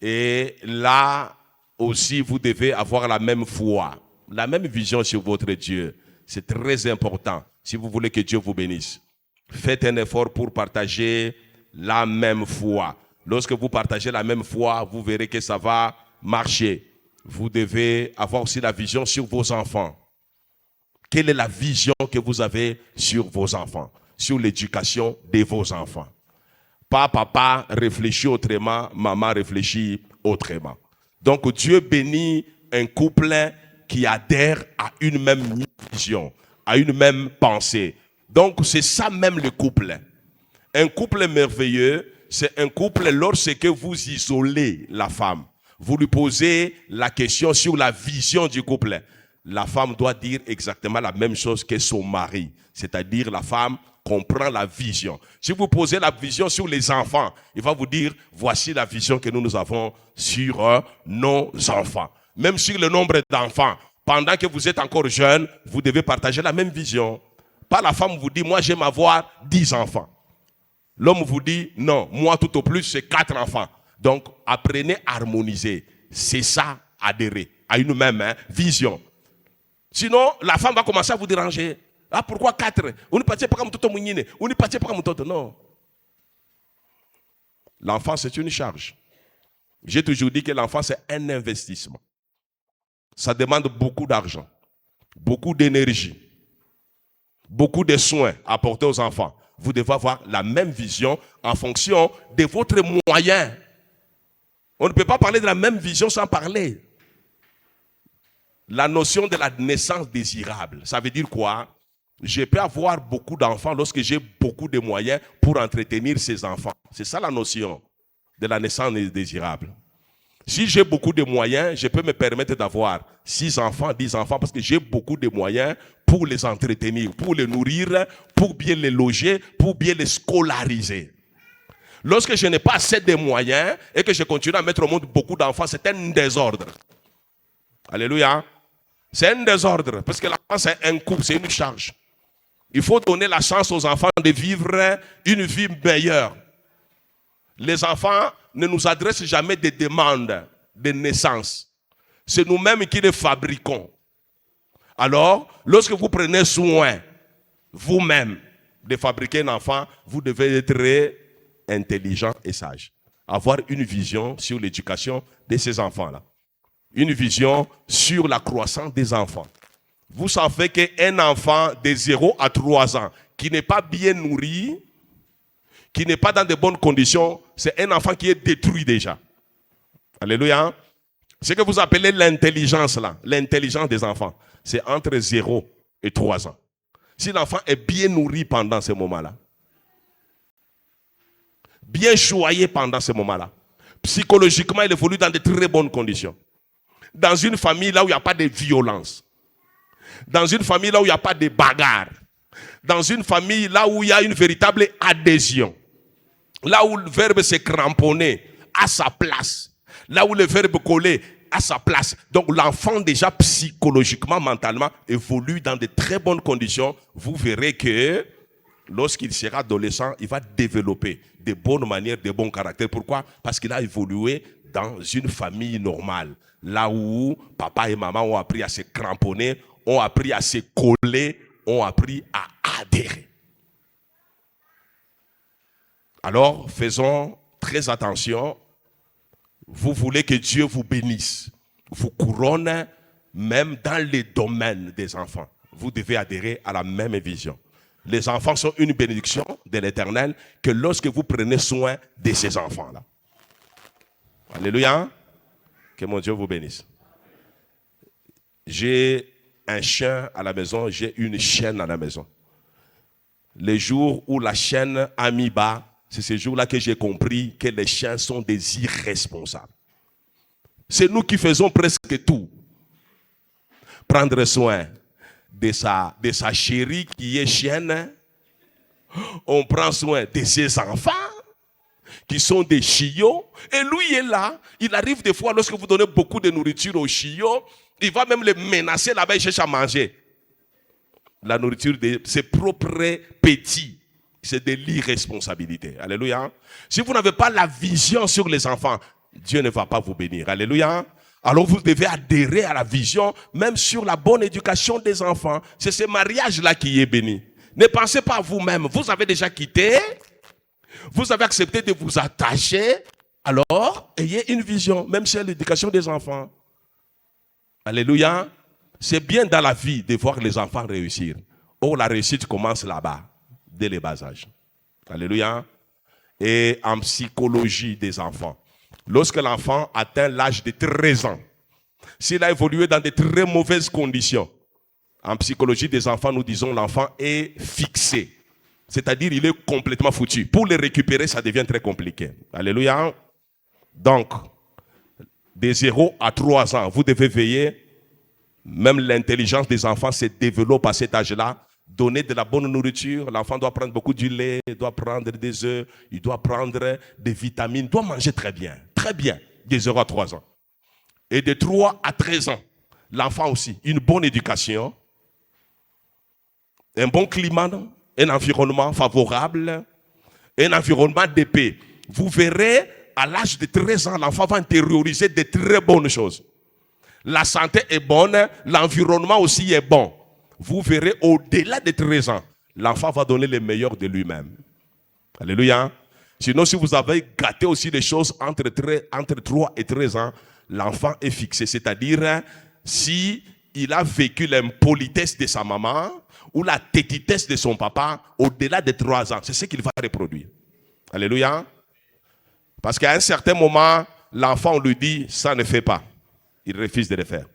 Et là aussi, vous devez avoir la même foi, la même vision sur votre Dieu. C'est très important si vous voulez que Dieu vous bénisse. Faites un effort pour partager la même foi. Lorsque vous partagez la même foi, vous verrez que ça va marcher. Vous devez avoir aussi la vision sur vos enfants. Quelle est la vision que vous avez sur vos enfants, sur l'éducation de vos enfants? Pas papa réfléchit autrement, maman réfléchit autrement. Donc Dieu bénit un couple qui adhère à une même vision, à une même pensée. Donc c'est ça même le couple. Un couple merveilleux, c'est un couple lorsque vous isolez la femme. Vous lui posez la question sur la vision du couple. La femme doit dire exactement la même chose que son mari. C'est-à-dire la femme comprend la vision. Si vous posez la vision sur les enfants, il va vous dire, voici la vision que nous avons sur nos enfants. Même sur le nombre d'enfants, pendant que vous êtes encore jeune, vous devez partager la même vision. Pas la femme vous dit, moi j'aime avoir 10 enfants. L'homme vous dit, non, moi tout au plus, c'est 4 enfants. Donc, apprenez à harmoniser. C'est ça, adhérer à une même vision. Sinon, la femme va commencer à vous déranger. Ah, pourquoi 4? On ne passe pas comme tout le monde. On ne passe pas comme tout le monde. Non. L'enfant, c'est une charge. J'ai toujours dit que l'enfant, c'est un investissement. Ça demande beaucoup d'argent, beaucoup d'énergie, beaucoup de soins apportés aux enfants. Vous devez avoir la même vision en fonction de votre moyen. On ne peut pas parler de la même vision sans parler. La notion de la naissance désirable, ça veut dire quoi? Je peux avoir beaucoup d'enfants lorsque j'ai beaucoup de moyens pour entretenir ces enfants. C'est ça la notion de la naissance désirable. Si j'ai beaucoup de moyens, je peux me permettre d'avoir 6 enfants, 10 enfants, parce que j'ai beaucoup de moyens pour les entretenir, pour les nourrir, pour bien les loger, pour bien les scolariser. Lorsque je n'ai pas assez de moyens et que je continue à mettre au monde beaucoup d'enfants, c'est un désordre. Alléluia. C'est un désordre, parce que l'enfant, c'est un couple, c'est une charge. Il faut donner la chance aux enfants de vivre une vie meilleure. Les enfants ne nous adressent jamais des demandes de naissance. C'est nous-mêmes qui les fabriquons. Alors, lorsque vous prenez soin, vous-même, de fabriquer un enfant, vous devez être très intelligent et sage. Avoir une vision sur l'éducation de ces enfants-là. Une vision sur la croissance des enfants. Vous savez qu'un enfant de 0 à 3 ans qui n'est pas bien nourri, qui n'est pas dans de bonnes conditions, c'est un enfant qui est détruit déjà. Alléluia. Ce que vous appelez l'intelligence là, l'intelligence des enfants, c'est entre 0 et 3 ans. Si l'enfant est bien nourri pendant ce moment-là, bien choyé pendant ce moment-là, psychologiquement, il évolue dans de très bonnes conditions. Dans une famille là où il n'y a pas de violence, dans une famille là où il n'y a pas de bagarre, dans une famille là où il y a une véritable adhésion, là où le verbe se cramponner à sa place, là où le verbe coller à sa place. Donc l'enfant déjà psychologiquement, mentalement évolue dans de très bonnes conditions. Vous verrez que lorsqu'il sera adolescent, il va développer de bonnes manières, de bons caractères. Pourquoi? Parce qu'il a évolué dans une famille normale, là où papa et maman ont appris à se cramponner, ont appris à se coller, ont appris à adhérer. Alors, faisons très attention. Vous voulez que Dieu vous bénisse, vous couronne, même dans les domaines des enfants. Vous devez adhérer à la même vision. Les enfants sont une bénédiction de l'Éternel que lorsque vous prenez soin de ces enfants-là. Alléluia. Que mon Dieu vous bénisse. J'ai un chien à la maison, j'ai une chienne à la maison. Les jours où la chienne a mis bas, c'est ce jour-là que j'ai compris que les chiens sont des irresponsables. C'est nous qui faisons presque tout. Prendre soin de sa chérie qui est chienne. On prend soin de ses enfants qui sont des chiots. Et lui est là. Il arrive des fois, lorsque vous donnez beaucoup de nourriture aux chiots, il va même les menacer là-bas, il cherche à manger. La nourriture de ses propres petits. C'est de l'irresponsabilité. Alléluia. Si vous n'avez pas la vision sur les enfants, Dieu ne va pas vous bénir. Alléluia. Alors vous devez adhérer à la vision, même sur la bonne éducation des enfants. C'est ce mariage-là qui est béni. Ne pensez pas à vous-même. Vous avez déjà quitté. Vous avez accepté de vous attacher. Alors, ayez une vision, même sur l'éducation des enfants. Alléluia. C'est bien dans la vie de voir les enfants réussir. Or, la réussite commence là-bas, dès le bas âge. Alléluia. Et en psychologie des enfants, lorsque l'enfant atteint l'âge de 13 ans, s'il a évolué dans de très mauvaises conditions, en psychologie des enfants, nous disons l'enfant est fixé. C'est-à-dire il est complètement foutu. Pour le récupérer, ça devient très compliqué. Alléluia. Donc, de 0 à 3 ans, vous devez veiller. Même l'intelligence des enfants se développe à cet âge-là. Donner de la bonne nourriture. L'enfant doit prendre beaucoup de lait, il doit prendre des œufs, il doit prendre des vitamines, il doit manger très bien, de 0 à 3 ans. Et de 3 à 13 ans, l'enfant aussi, une bonne éducation, un bon climat, un environnement favorable, un environnement de paix, vous verrez, à l'âge de 13 ans, l'enfant va intérioriser de très bonnes choses. La santé est bonne, l'environnement aussi est bon. Vous verrez, au-delà de 13 ans, l'enfant va donner le meilleur de lui-même. Alléluia. Sinon, si vous avez gâté aussi des choses entre 3 et 13 ans, l'enfant est fixé. C'est-à-dire, si il a vécu l'impolitesse de sa maman ou la tétitesse de son papa, au-delà de 3 ans, c'est ce qu'il va reproduire. Alléluia. Parce qu'à un certain moment, l'enfant, on lui dit, ça ne fait pas. Il refuse de le faire.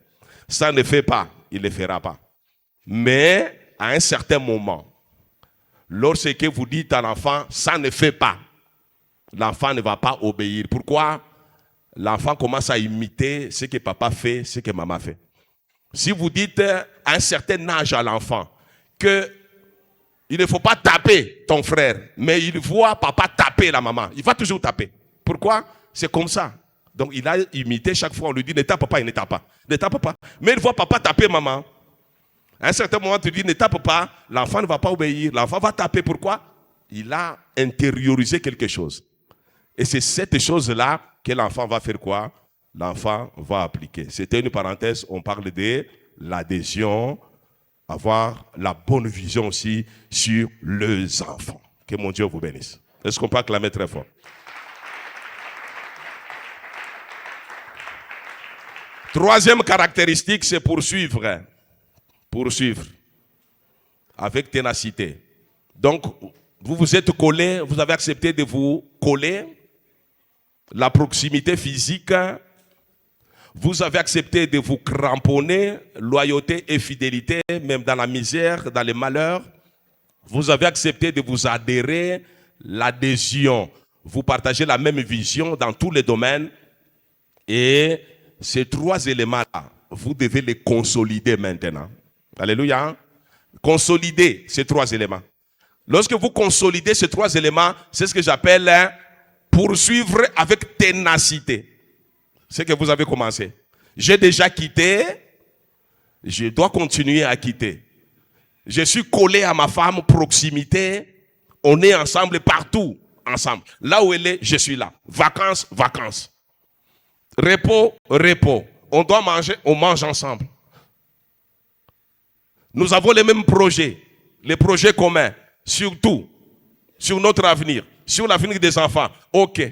Ça ne fait pas, il ne le fera pas. Mais, à un certain moment, lorsque vous dites à l'enfant, ça ne fait pas, l'enfant ne va pas obéir. Pourquoi? L'enfant commence à imiter ce que papa fait, ce que maman fait. Si vous dites à un certain âge à l'enfant que il ne faut pas taper ton frère, mais il voit papa taper la maman, il va toujours taper. Pourquoi? C'est comme ça. Donc il a imité, chaque fois on lui dit ne tape pas, il ne tape pas. Ne tape pas. Mais il voit papa taper maman. À un certain moment, tu dis ne tape pas, l'enfant ne va pas obéir, l'enfant va taper. Pourquoi? Il a intériorisé quelque chose. Et c'est cette chose-là que l'enfant va faire quoi? L'enfant va appliquer. C'était une parenthèse, on parle de l'adhésion, avoir la bonne vision aussi sur les enfants. Que mon Dieu vous bénisse. Est-ce qu'on peut acclamer très fort? Troisième caractéristique, c'est poursuivre. Poursuivre. Avec ténacité. Donc, vous vous êtes collé, vous avez accepté de vous coller. La proximité physique. Vous avez accepté de vous cramponner, loyauté et fidélité, même dans la misère, dans les malheurs. Vous avez accepté de vous adhérer, l'adhésion. Vous partagez la même vision dans tous les domaines. Et ces 3 éléments-là, vous devez les consolider maintenant. Alléluia. Consolider ces 3 éléments. Lorsque vous consolidez ces 3 éléments, c'est ce que j'appelle poursuivre avec ténacité. C'est que vous avez commencé. J'ai déjà quitté, je dois continuer à quitter. Je suis collé à ma femme, proximité, on est ensemble partout, ensemble. Là où elle est, je suis là. Vacances, vacances. Repos, repos. On doit manger, on mange ensemble. Nous avons les mêmes projets, les projets communs, surtout sur notre avenir, sur l'avenir des enfants. Ok.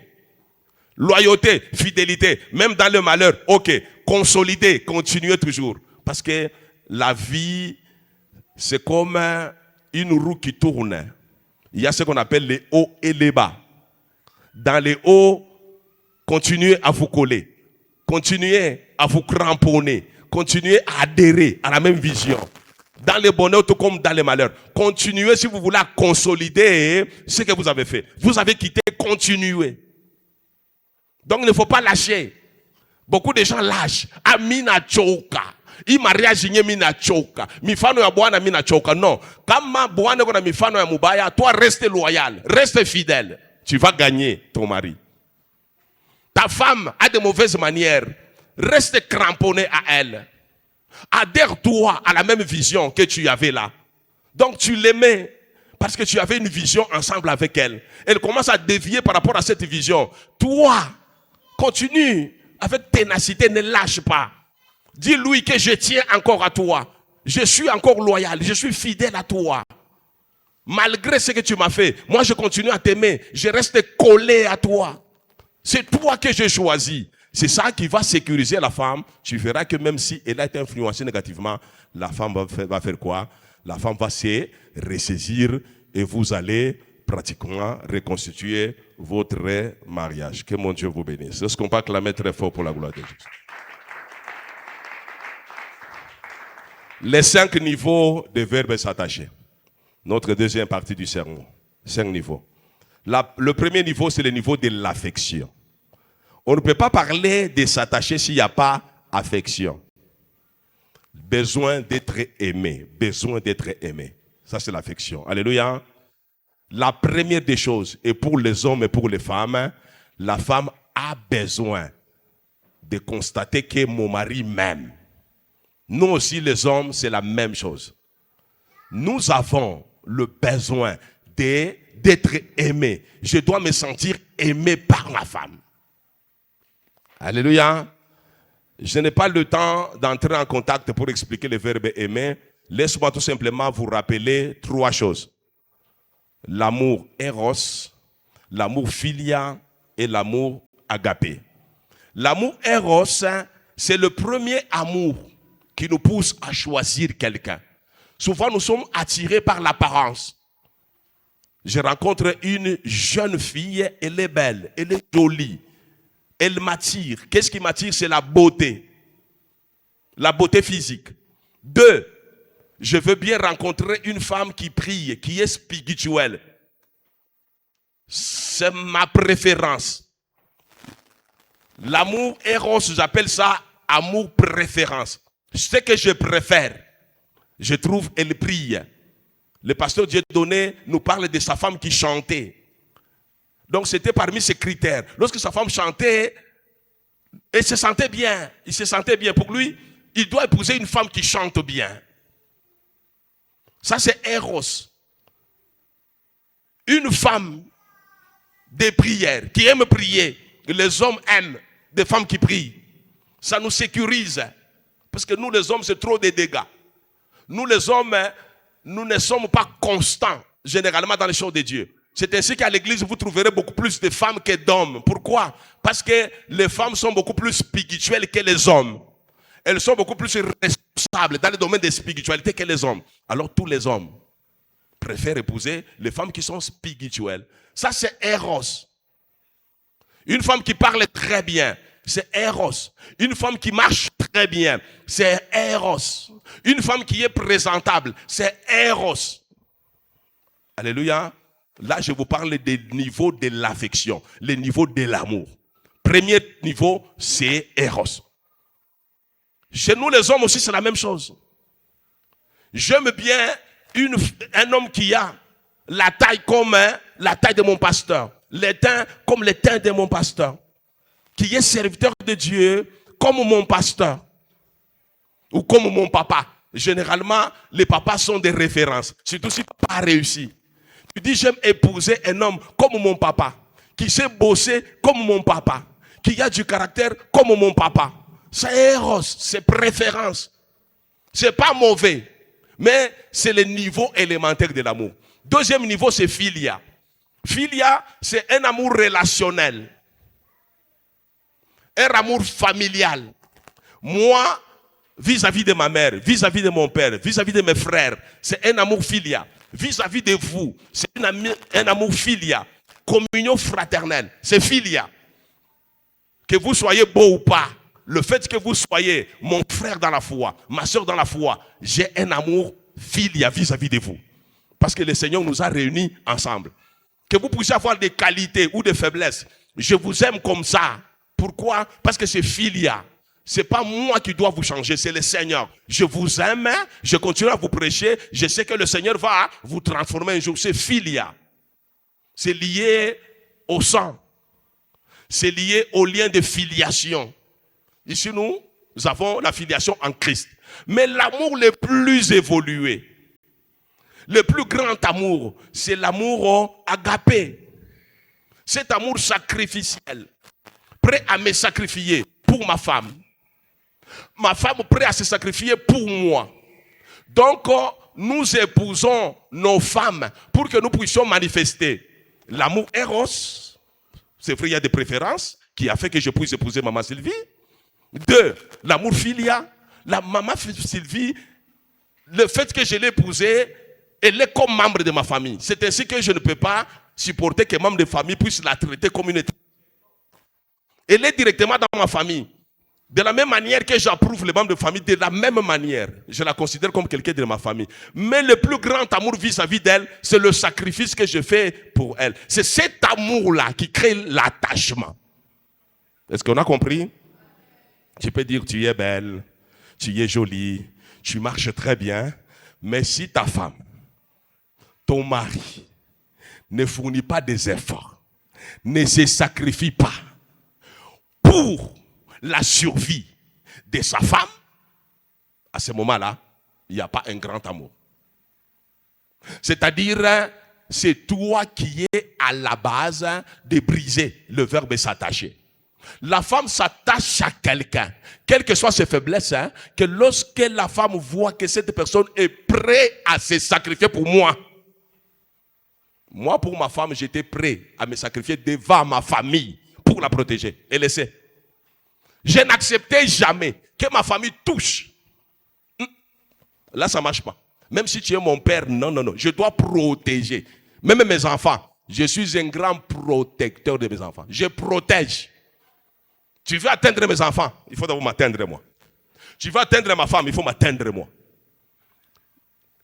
Loyauté, fidélité, même dans le malheur, ok. Consolider, continuer toujours. Parce que la vie, c'est comme une roue qui tourne. Il y a ce qu'on appelle les hauts et les bas. Dans les hauts, continuez à vous coller. Continuez à vous cramponner. Continuez à adhérer à la même vision. Dans les bonheurs tout comme dans les malheurs. Continuez si vous voulez consolider ce que vous avez fait. Vous avez quitté, continuez. Donc il ne faut pas lâcher. Beaucoup de gens lâchent. Amina choka. I mariage nye mina choka. Mifano ya bwana mina choka. Non. Kama bwana kona mifano ya mubaya, toi reste loyal, reste fidèle. Tu vas gagner ton mari. Ta femme a de mauvaises manières. Reste cramponné à elle. Adhère-toi à la même vision que tu avais là. Donc tu l'aimais parce que tu avais une vision ensemble avec elle. Elle commence à dévier par rapport à cette vision. Toi, continue avec ténacité, ne lâche pas. Dis-lui que je tiens encore à toi. Je suis encore loyal, je suis fidèle à toi. Malgré ce que tu m'as fait, moi je continue à t'aimer. Je reste collé à toi. C'est toi que j'ai choisi. C'est ça qui va sécuriser la femme. Tu verras que même si elle a été influencée négativement, la femme va faire quoi? La femme va se ressaisir et vous allez pratiquement reconstituer votre mariage. Que mon Dieu vous bénisse. Est-ce qu'on peut acclamer très fort pour la gloire de Jésus? Les 5 niveaux de verbe s'attacher. Notre deuxième partie du sermon. 5 niveaux. Le premier niveau, c'est le niveau de l'affection. On ne peut pas parler de s'attacher s'il n'y a pas affection. Besoin d'être aimé. Besoin d'être aimé. Ça, c'est l'affection. Alléluia. La première des choses, et pour les hommes et pour les femmes, la femme a besoin de constater que mon mari m'aime. Nous aussi, les hommes, c'est la même chose. Nous avons le besoin d'être aimé. Je dois me sentir aimé par ma femme. Alléluia. Je n'ai pas le temps d'entrer en contact pour expliquer le verbe aimer. Laisse-moi tout simplement vous rappeler 3 choses. L'amour éros, l'amour philia et l'amour agapé. L'amour éros, c'est le premier amour qui nous pousse à choisir quelqu'un. Souvent, nous sommes attirés par l'apparence. Je rencontre une jeune fille, elle est belle, elle est jolie, elle m'attire. Qu'est-ce qui m'attire? C'est la beauté physique. 2, je veux bien rencontrer une femme qui prie, qui est spirituelle. C'est ma préférence. L'amour éros, j'appelle ça amour préférence. Ce que je préfère, je trouve, elle prie. Le pasteur Dieudonné nous parle de sa femme qui chantait. Donc c'était parmi ses critères. Lorsque sa femme chantait, elle se sentait bien. Il se sentait bien. Pour lui, il doit épouser une femme qui chante bien. Ça c'est éros. Une femme de prière, qui aime prier. Les hommes aiment des femmes qui prient. Ça nous sécurise. Parce que nous les hommes, c'est trop de dégâts. Nous les hommes, nous ne sommes pas constants, généralement dans les choses de Dieu. C'est ainsi qu'à l'église, vous trouverez beaucoup plus de femmes que d'hommes. Pourquoi? Parce que les femmes sont beaucoup plus spirituelles que les hommes. Elles sont beaucoup plus responsables dans le domaine de spiritualité que les hommes. Alors tous les hommes préfèrent épouser les femmes qui sont spirituelles. Ça c'est éros. Une femme qui parle très bien, c'est éros. Une femme qui marche très bien, c'est éros. Une femme qui est présentable, c'est éros. Alléluia. Là, je vous parle des niveaux de l'affection, les niveaux de l'amour. Premier niveau, c'est éros. Chez nous, les hommes aussi, c'est la même chose. J'aime bien un homme qui a la taille comme la taille de mon pasteur, les teints comme les teints de mon pasteur, qui est serviteur de Dieu comme mon pasteur ou comme mon papa. Généralement, les papas sont des références, surtout si papa a réussi. Tu dis, j'aime épouser un homme comme mon papa, qui sait bosser comme mon papa, qui a du caractère comme mon papa. C'est éros, c'est préférence. C'est pas mauvais, mais c'est le niveau élémentaire de l'amour. Deuxième niveau, c'est philia. Philia, c'est un amour relationnel. Un amour familial. Moi, vis-à-vis de ma mère, vis-à-vis de mon père, vis-à-vis de mes frères, c'est un amour philia. Vis-à-vis de vous, c'est un amour philia. Communion fraternelle, c'est philia. Que vous soyez beau ou pas, le fait que vous soyez mon frère dans la foi, ma soeur dans la foi, j'ai un amour philia vis-à-vis de vous. Parce que le Seigneur nous a réunis ensemble. Que vous puissiez avoir des qualités ou des faiblesses, je vous aime comme ça. Pourquoi? Parce que c'est philia. Ce n'est pas moi qui dois vous changer, c'est le Seigneur. Je vous aime, je continue à vous prêcher, je sais que le Seigneur va vous transformer un jour. C'est philia. C'est lié au sang. C'est lié au lien de filiation. Ici, nous avons la filiation en Christ. Mais l'amour le plus évolué, le plus grand amour, c'est l'amour agapé. Cet amour sacrificiel, prêt à me sacrifier pour ma femme. Ma femme prête à se sacrifier pour moi. Donc, nous épousons nos femmes pour que nous puissions manifester l'amour éros. C'est vrai, il y a des préférences qui a fait que je puisse épouser maman Sylvie. 2, l'amour filia. La maman Sylvie, le fait que je l'ai épousée, elle est comme membre de ma famille. C'est ainsi que je ne peux pas supporter que membre de famille puisse la traiter comme une étrangère. Elle est directement dans ma famille. De la même manière que j'approuve les membres de famille, de la même manière, je la considère comme quelqu'un de ma famille. Mais le plus grand amour vis-à-vis d'elle, c'est le sacrifice que je fais pour elle. C'est cet amour-là qui crée l'attachement. Est-ce qu'on a compris? Tu peux dire tu es belle, tu es jolie, tu marches très bien, mais si ta femme, ton mari, ne fournit pas des efforts, ne se sacrifie pas pour la survie de sa femme, à ce moment-là, il n'y a pas un grand amour. C'est-à-dire, c'est toi qui es à la base de briser. Le verbe est s'attacher. La femme s'attache à quelqu'un, quelles que soient ses faiblesses, que lorsque la femme voit que cette personne est prête à se sacrifier pour moi. Moi, pour ma femme, j'étais prêt à me sacrifier devant ma famille pour la protéger. Elle le sait. Je n'acceptais jamais que ma famille touche. Là, ça ne marche pas. Même si tu es mon père, non. Je dois protéger. Même mes enfants. Je suis un grand protecteur de mes enfants. Je protège. Tu veux atteindre mes enfants, il faut d'abord m'atteindre moi. Tu veux atteindre ma femme, il faut m'atteindre moi.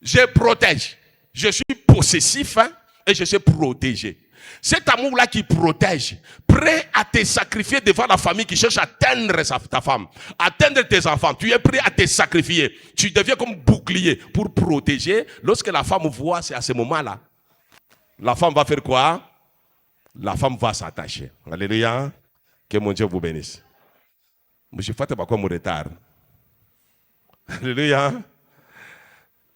Je protège. Je suis possessif et je suis protégé. Cet amour-là qui protège, prêt à te sacrifier devant la famille qui cherche à atteindre ta femme, atteindre tes enfants, tu es prêt à te sacrifier. Tu deviens comme bouclier pour protéger. Lorsque la femme voit, c'est à ce moment-là. La femme va faire quoi? La femme va s'attacher. Alléluia. Que mon Dieu vous bénisse. Mais je ne fais pas quoi mon retard. Alléluia.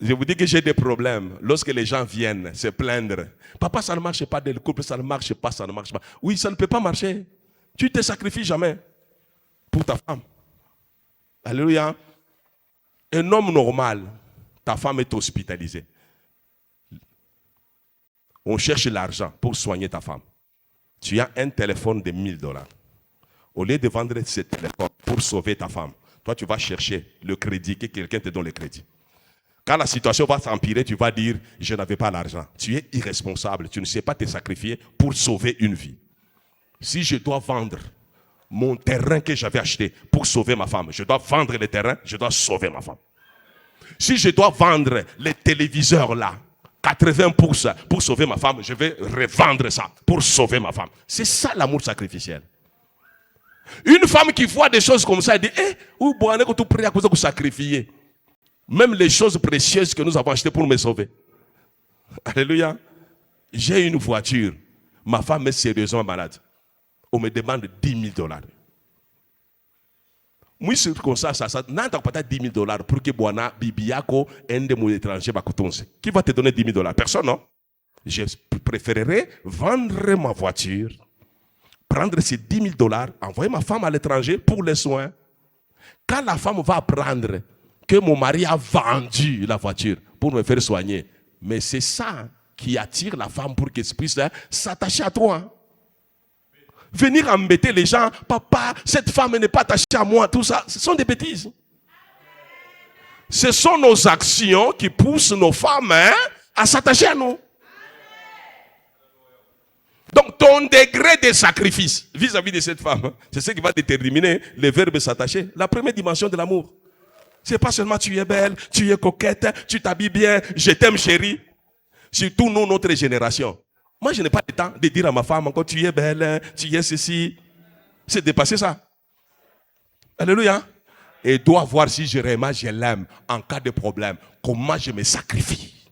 Je vous dis que j'ai des problèmes. Lorsque les gens viennent se plaindre. Papa, ça ne marche pas, le couple, ça ne marche pas, ça ne marche pas. Oui, ça ne peut pas marcher. Tu ne te sacrifies jamais pour ta femme. Alléluia. Un homme normal, ta femme est hospitalisée. On cherche l'argent pour soigner ta femme. Tu as un téléphone de $1000. Au lieu de vendre ce téléphone pour sauver ta femme, toi tu vas chercher le crédit, que quelqu'un te donne le crédit. Quand la situation va s'empirer, tu vas dire, je n'avais pas l'argent. Tu es irresponsable, tu ne sais pas te sacrifier pour sauver une vie. Si je dois vendre mon terrain que j'avais acheté pour sauver ma femme, je dois vendre le terrain, je dois sauver ma femme. Si je dois vendre les téléviseurs là, 80% pour sauver ma femme, je vais revendre ça pour sauver ma femme. C'est ça l'amour sacrificiel. Une femme qui voit des choses comme ça, elle dit, où bon, tu pries à cause de sacrifier. Même les choses précieuses que nous avons achetées pour me sauver. Alléluia. J'ai une voiture. Ma femme est sérieusement malade. On me demande $10,000. Moi, c'est comme ça, n'a pas $10,000 pour que Boana, Bibiako, un de mon étranger, qui va te donner $10,000? Personne, non? Je préférerais vendre ma voiture, prendre ces $10,000, envoyer ma femme à l'étranger pour les soins. Quand la femme va apprendre que mon mari a vendu la voiture pour me faire soigner, mais c'est ça qui attire la femme pour qu'elle puisse s'attacher à toi. Venir embêter les gens, papa, cette femme n'est pas attachée à moi, tout ça, ce sont des bêtises. Ce sont nos actions qui poussent nos femmes à s'attacher à nous. Donc ton degré de sacrifice vis-à-vis de cette femme, c'est ce qui va déterminer le verbe s'attacher. La première dimension de l'amour. C'est pas seulement tu es belle, tu es coquette, tu t'habilles bien, je t'aime chérie. Surtout nous, notre génération. Moi, je n'ai pas le temps de dire à ma femme encore tu es belle, tu es ceci. C'est dépassé ça. Alléluia. Et doit voir si je l'aime en cas de problème. Comment je me sacrifie.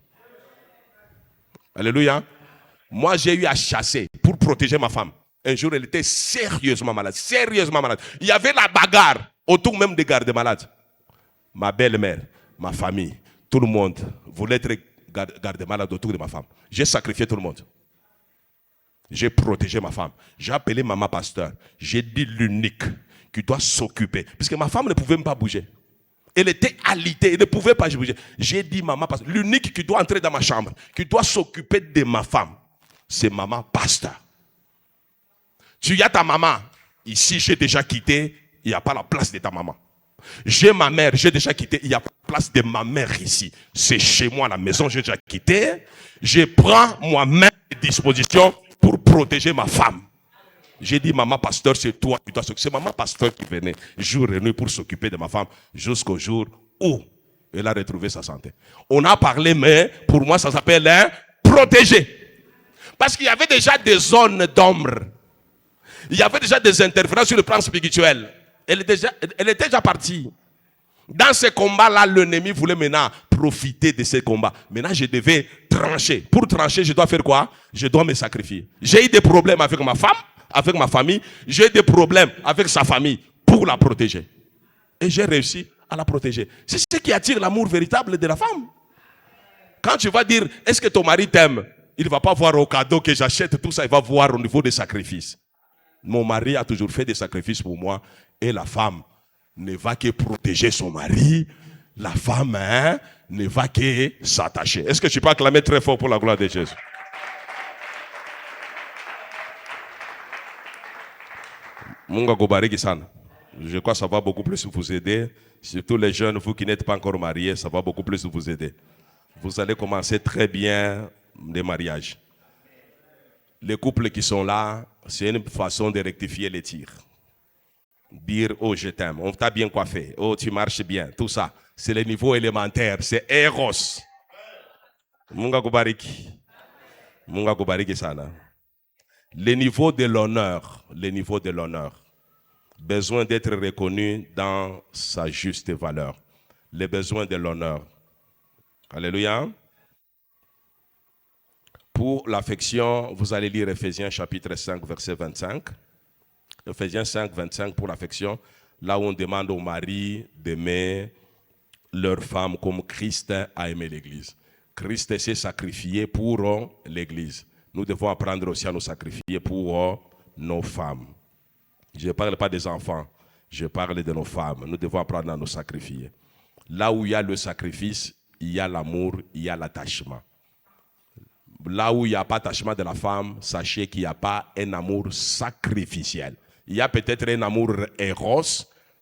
Alléluia. Moi, j'ai eu à chasser pour protéger ma femme. Un jour, elle était sérieusement malade. Sérieusement malade. Il y avait la bagarre autour même des gardes-malades. Ma belle-mère, ma famille, tout le monde voulait être garde-malade autour de ma femme. J'ai sacrifié tout le monde. J'ai protégé ma femme. J'ai appelé maman pasteur. J'ai dit l'unique qui doit s'occuper. Parce que ma femme ne pouvait même pas bouger. Elle était alitée, elle ne pouvait pas bouger. J'ai dit maman pasteur. L'unique qui doit entrer dans ma chambre, qui doit s'occuper de ma femme, c'est maman pasteur. Tu as ta maman. Ici, j'ai déjà quitté. Il n'y a pas la place de ta maman. J'ai ma mère, j'ai déjà quitté. Il n'y a pas la place de ma mère ici. C'est chez moi, la maison, j'ai déjà quitté. Je prends moi-même les dispositions pour protéger ma femme. J'ai dit, maman pasteur, c'est toi qui dois s'occuper. C'est maman pasteur qui venait jour et nuit pour s'occuper de ma femme jusqu'au jour où elle a retrouvé sa santé. On a parlé, mais pour moi, ça s'appelle protéger. Parce qu'il y avait déjà des zones d'ombre. Il y avait déjà des interférences sur le plan spirituel. Elle était déjà partie. Dans ces combats-là, l'ennemi voulait maintenant profiter de ces combats. Maintenant, je devais trancher. Pour trancher, je dois faire quoi? Je dois me sacrifier. J'ai eu des problèmes avec ma femme, avec ma famille. J'ai eu des problèmes avec sa famille pour la protéger. Et j'ai réussi à la protéger. C'est ce qui attire l'amour véritable de la femme. Quand tu vas dire, est-ce que ton mari t'aime? Il ne va pas voir au cadeau que j'achète, tout ça, il va voir au niveau des sacrifices. Mon mari a toujours fait des sacrifices pour moi et la femme ne va que protéger son mari. La femme ne va que s'attacher. Est-ce que tu peux acclamer très fort pour la gloire de Jésus? Munga Gobariki Sana. Je crois que ça va beaucoup plus vous aider. Surtout les jeunes, vous qui n'êtes pas encore mariés, ça va beaucoup plus vous aider. Vous allez commencer très bien les mariages. Les couples qui sont là, c'est une façon de rectifier les tirs. Dire, oh je t'aime, on t'a bien coiffé, oh tu marches bien, tout ça. C'est le niveau élémentaire, c'est Eros. Munga Kubariki. Munga Kubariki Sana. Le niveau de l'honneur, besoin d'être reconnu dans sa juste valeur. Les besoins de l'honneur. Alléluia. Pour l'affection, vous allez lire Ephésiens chapitre 5, verset 25. Ephésiens 5, 25 pour l'affection, là où on demande aux maris d'aimer leur femme comme Christ a aimé l'Église. Christ s'est sacrifié pour l'Église. Nous devons apprendre aussi à nous sacrifier pour nos femmes. Je ne parle pas des enfants, je parle de nos femmes. Nous devons apprendre à nous sacrifier. Là où il y a le sacrifice, il y a l'amour, il y a l'attachement. Là où il n'y a pas d'attachement de la femme, sachez qu'il n'y a pas un amour sacrificiel. Il y a peut-être un amour éros,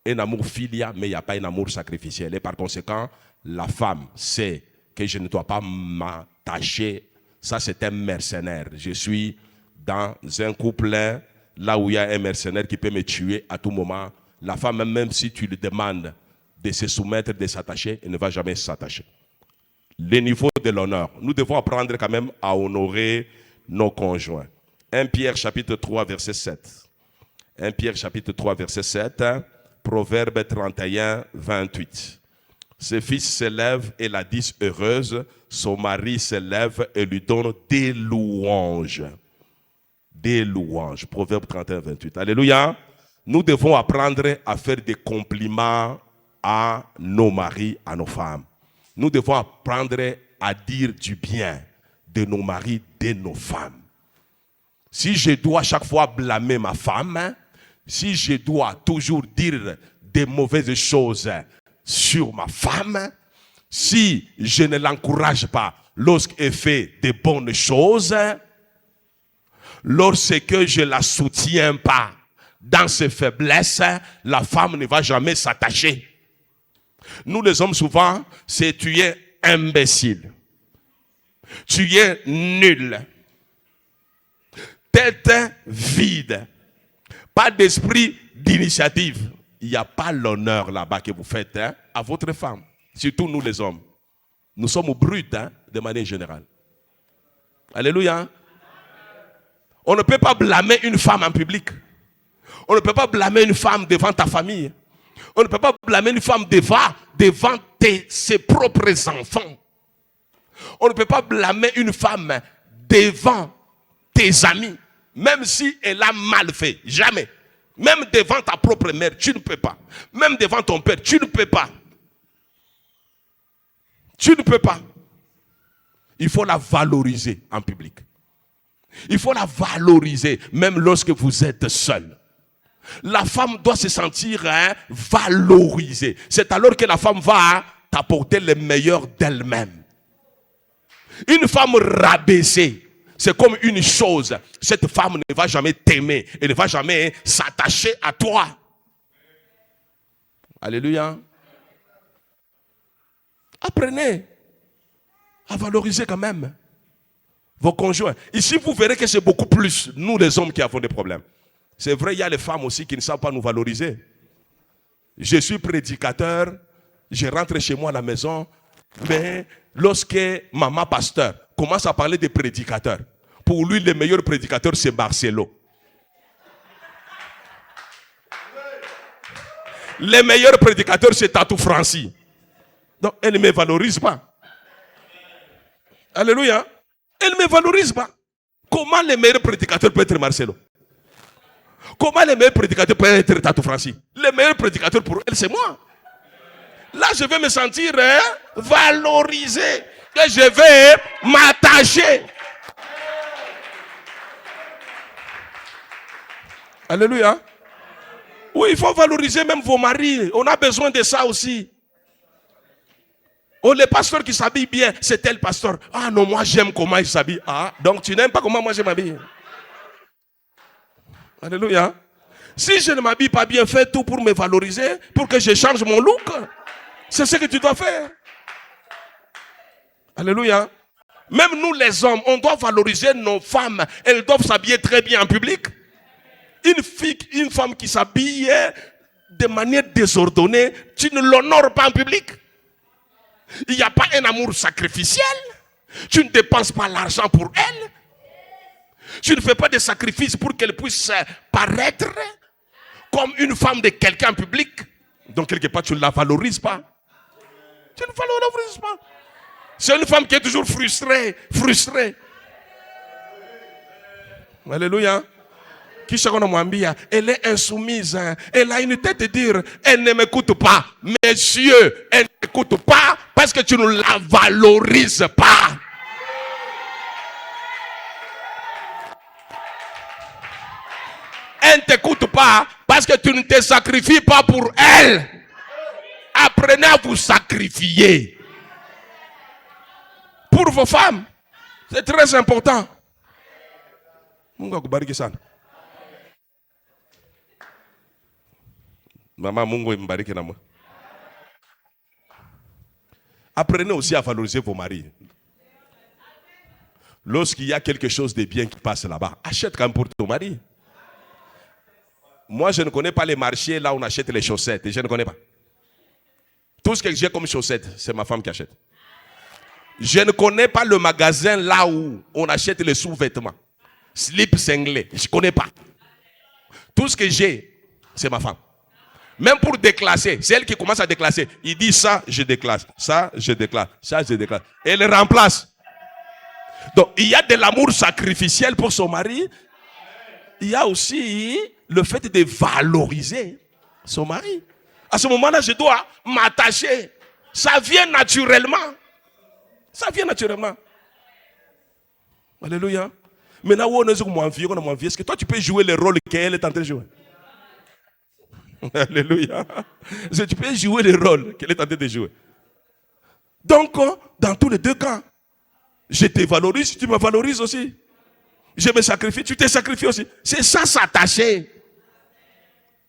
un amour filia, mais il n'y a pas un amour sacrificiel. Et par conséquent, la femme sait que je ne dois pas m'attacher. Ça, c'est un mercenaire. Je suis dans un couple là où il y a un mercenaire qui peut me tuer à tout moment. La femme, même si tu lui demandes de se soumettre, de s'attacher, elle ne va jamais s'attacher. Le niveau de l'honneur. Nous devons apprendre quand même à honorer nos conjoints. 1 Pierre chapitre 3 verset 7. 1 Pierre chapitre 3 verset 7. Proverbe 31 28. Ses fils s'élèvent et la disent heureuse. Son mari s'élève et lui donne des louanges. Des louanges. Proverbe 31 28. Alléluia. Nous devons apprendre à faire des compliments à nos maris, à nos femmes. Nous devons apprendre à dire du bien de nos maris, de nos femmes. Si je dois chaque fois blâmer ma femme, si je dois toujours dire des mauvaises choses sur ma femme, si je ne l'encourage pas lorsqu'elle fait de bonnes choses, lorsque je ne la soutiens pas dans ses faiblesses, la femme ne va jamais s'attacher. Nous les hommes souvent, c'est tu es imbécile. Tu es nul. Tête vide. Pas d'esprit d'initiative. Il n'y a pas l'honneur là-bas que vous faites à votre femme. Surtout nous les hommes. Nous sommes bruts de manière générale. Alléluia. On ne peut pas blâmer une femme en public. On ne peut pas blâmer une femme devant ta famille. On ne peut pas blâmer une femme devant ses propres enfants. On ne peut pas blâmer une femme devant tes amis, même si elle a mal fait. Jamais. Même devant ta propre mère, tu ne peux pas. Même devant ton père, tu ne peux pas. Tu ne peux pas. Il faut la valoriser en public. Il faut la valoriser même lorsque vous êtes seul. La femme doit se sentir valorisée. C'est alors que la femme va t'apporter le meilleur d'elle-même. Une femme rabaissée, c'est comme une chose. Cette femme ne va jamais t'aimer. Elle ne va jamais s'attacher à toi. Alléluia. Apprenez à valoriser quand même vos conjoints. Ici, vous verrez que c'est beaucoup plus nous les hommes qui avons des problèmes. C'est vrai, il y a les femmes aussi qui ne savent pas nous valoriser. Je suis prédicateur, je rentre chez moi à la maison, mais lorsque maman pasteur commence à parler des prédicateurs, pour lui, le meilleur prédicateur, c'est Marcelo. Le meilleur prédicateur, c'est Tatou Francis. Donc, elle ne me valorise pas. Alléluia. Elle ne me valorise pas. Comment le meilleur prédicateur peut être Marcelo? Comment le meilleur prédicateur peut être Tatou Francis? Le meilleur prédicateur pour elle, c'est moi. Là, je vais me sentir valorisé. Et je vais m'attacher. Alléluia. Oui, il faut valoriser même vos maris. On a besoin de ça aussi. Oh, les pasteurs qui s'habillent bien, c'est tel pasteur. Ah non, moi j'aime comment il s'habille. Ah, donc tu n'aimes pas comment moi je m'habille. Alléluia. Si je ne m'habille pas bien, fais tout pour me valoriser, pour que je change mon look. C'est ce que tu dois faire. Alléluia. Même nous les hommes, on doit valoriser nos femmes. Elles doivent s'habiller très bien en public. Une femme qui s'habille de manière désordonnée, tu ne l'honores pas en public. Il n'y a pas un amour sacrificiel. Tu ne dépenses pas l'argent pour elle. Tu ne fais pas de sacrifices pour qu'elle puisse paraître comme une femme de quelqu'un en public. Donc quelque part, tu ne la valorises pas. Tu ne la valorises pas. C'est une femme qui est toujours frustrée. Alléluia. Elle est insoumise. Elle a une tête de dire, elle ne m'écoute pas. Messieurs, elle ne m'écoute pas parce que tu ne la valorises pas. Elle ne t'écoute pas parce que tu ne te sacrifies pas pour elle. Apprenez à vous sacrifier. Pour vos femmes, c'est très important. Maman, Mungo mbariki na moi. Apprenez aussi à valoriser vos maris. Lorsqu'il y a quelque chose de bien qui passe là-bas, achète quand même pour ton mari. Moi, je ne connais pas les marchés là où on achète les chaussettes. Je ne connais pas. Tout ce que j'ai comme chaussettes, c'est ma femme qui achète. Je ne connais pas le magasin là où on achète les sous-vêtements. Slip cinglé. Je ne connais pas. Tout ce que j'ai, c'est ma femme. Même pour déclasser, c'est elle qui commence à déclasser. Il dit ça, je déclasse. Ça, je déclasse. Ça, je déclasse. Elle remplace. Donc, il y a de l'amour sacrificiel pour son mari. Il y a aussi le fait de valoriser son mari. À ce moment-là, je dois m'attacher. Ça vient naturellement. Ça vient naturellement. Alléluia. Maintenant, on est-ce que toi, tu peux jouer le rôle qu'elle est en train de jouer? Alléluia. Tu peux jouer le rôle qu'elle est en train de jouer. Donc, dans tous les deux cas, je te valorise, tu me valorises aussi. Je me sacrifie, tu te sacrifies aussi. C'est ça, s'attacher.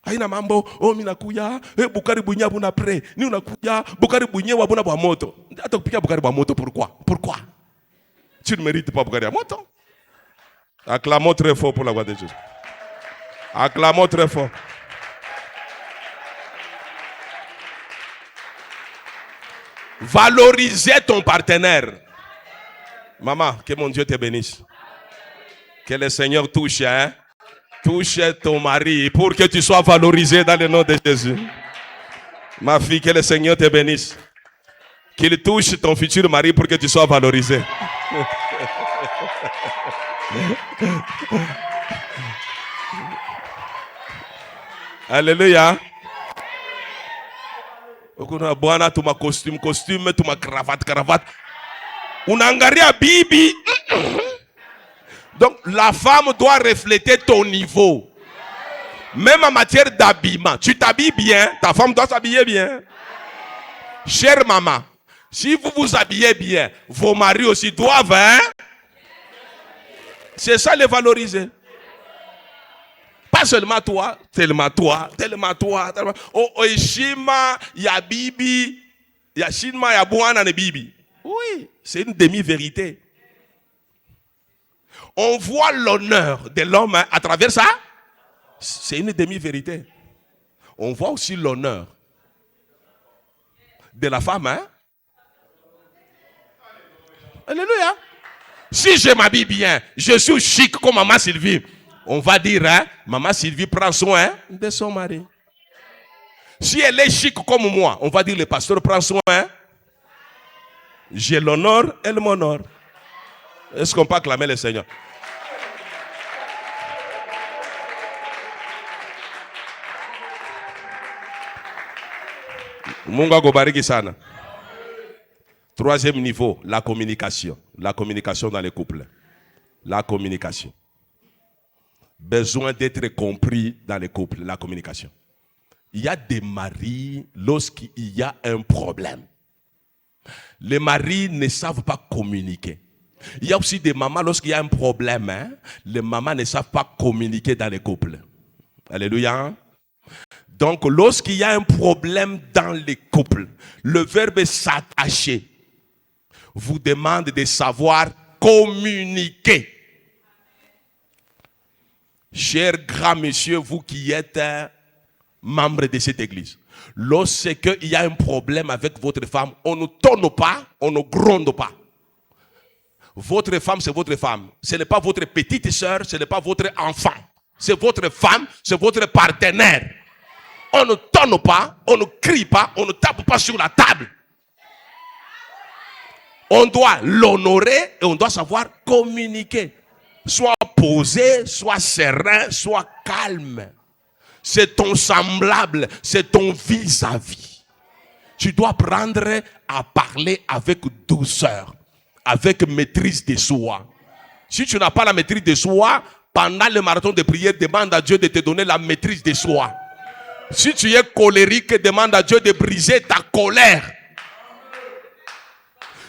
Aina mambo, oh minakuya, bukari bunya buna pre, ni unakuya, bukari bunya wabuna bwa moto. Atokupika bukari bwa moto, pourquoi? Pourquoi? Tu ne mérites pas bukari bwa moto. Acclamons très fort pour la voix de Jésus. Acclamons très fort. Valoriser ton partenaire. Maman, que mon Dieu te bénisse. Que le Seigneur touche, touche ton mari pour que tu sois valorisé dans le nom de Jésus. Ma fille, que le Seigneur te bénisse. Qu'il touche ton futur mari pour que tu sois valorisé. Alléluia. Bwana tuma costume, tuma cravate. Unangaria bibi. Donc la femme doit refléter ton niveau. Même en matière d'habillement. Tu t'habilles bien, ta femme doit s'habiller bien. Chère maman, si vous vous habillez bien, vos maris aussi doivent, c'est ça les valoriser. Pas seulement toi, tellement toi. Oh, Ishima, ya bibi, ya shima, ya bwana ne bibi. Oui, c'est une demi-vérité. On voit l'honneur de l'homme à travers ça. C'est une demi-vérité. On voit aussi l'honneur de la femme. Alléluia. Si je m'habille bien, je suis chic comme maman Sylvie. On va dire, maman Sylvie prend soin de son mari. Si elle est chic comme moi, on va dire le pasteur prend soin. Je l'honore, elle m'honore. Est-ce qu'on peut acclamer le Seigneur? Mungu akubariki sana. Troisième niveau, la communication. La communication dans les couples. La communication. besoin d'être compris dans les couples, la communication. Il y a des maris, lorsqu'il y a un problème, les maris ne savent pas communiquer. Il y a aussi des mamans, lorsqu'il y a un problème, les mamans ne savent pas communiquer dans les couples. Alléluia. Donc, lorsqu'il y a un problème dans les couples, le verbe s'attacher vous demande de savoir communiquer. Chers grands messieurs, vous qui êtes membres de cette église, lorsqu'il y a un problème avec votre femme, on ne tonne pas, on ne gronde pas. Votre femme, c'est votre femme. Ce n'est pas votre petite sœur, ce n'est pas votre enfant. C'est votre femme, c'est votre partenaire. On ne tonne pas, on ne crie pas, on ne tape pas sur la table. On doit l'honorer et on doit savoir communiquer. Soit posé, soit serein, soit calme. C'est ton semblable, c'est ton vis-à-vis. Tu dois apprendre à parler avec douceur, avec maîtrise de soi. Si tu n'as pas la maîtrise de soi, pendant le marathon de prière, demande à Dieu de te donner la maîtrise de soi. Si tu es colérique, demande à Dieu de briser ta colère.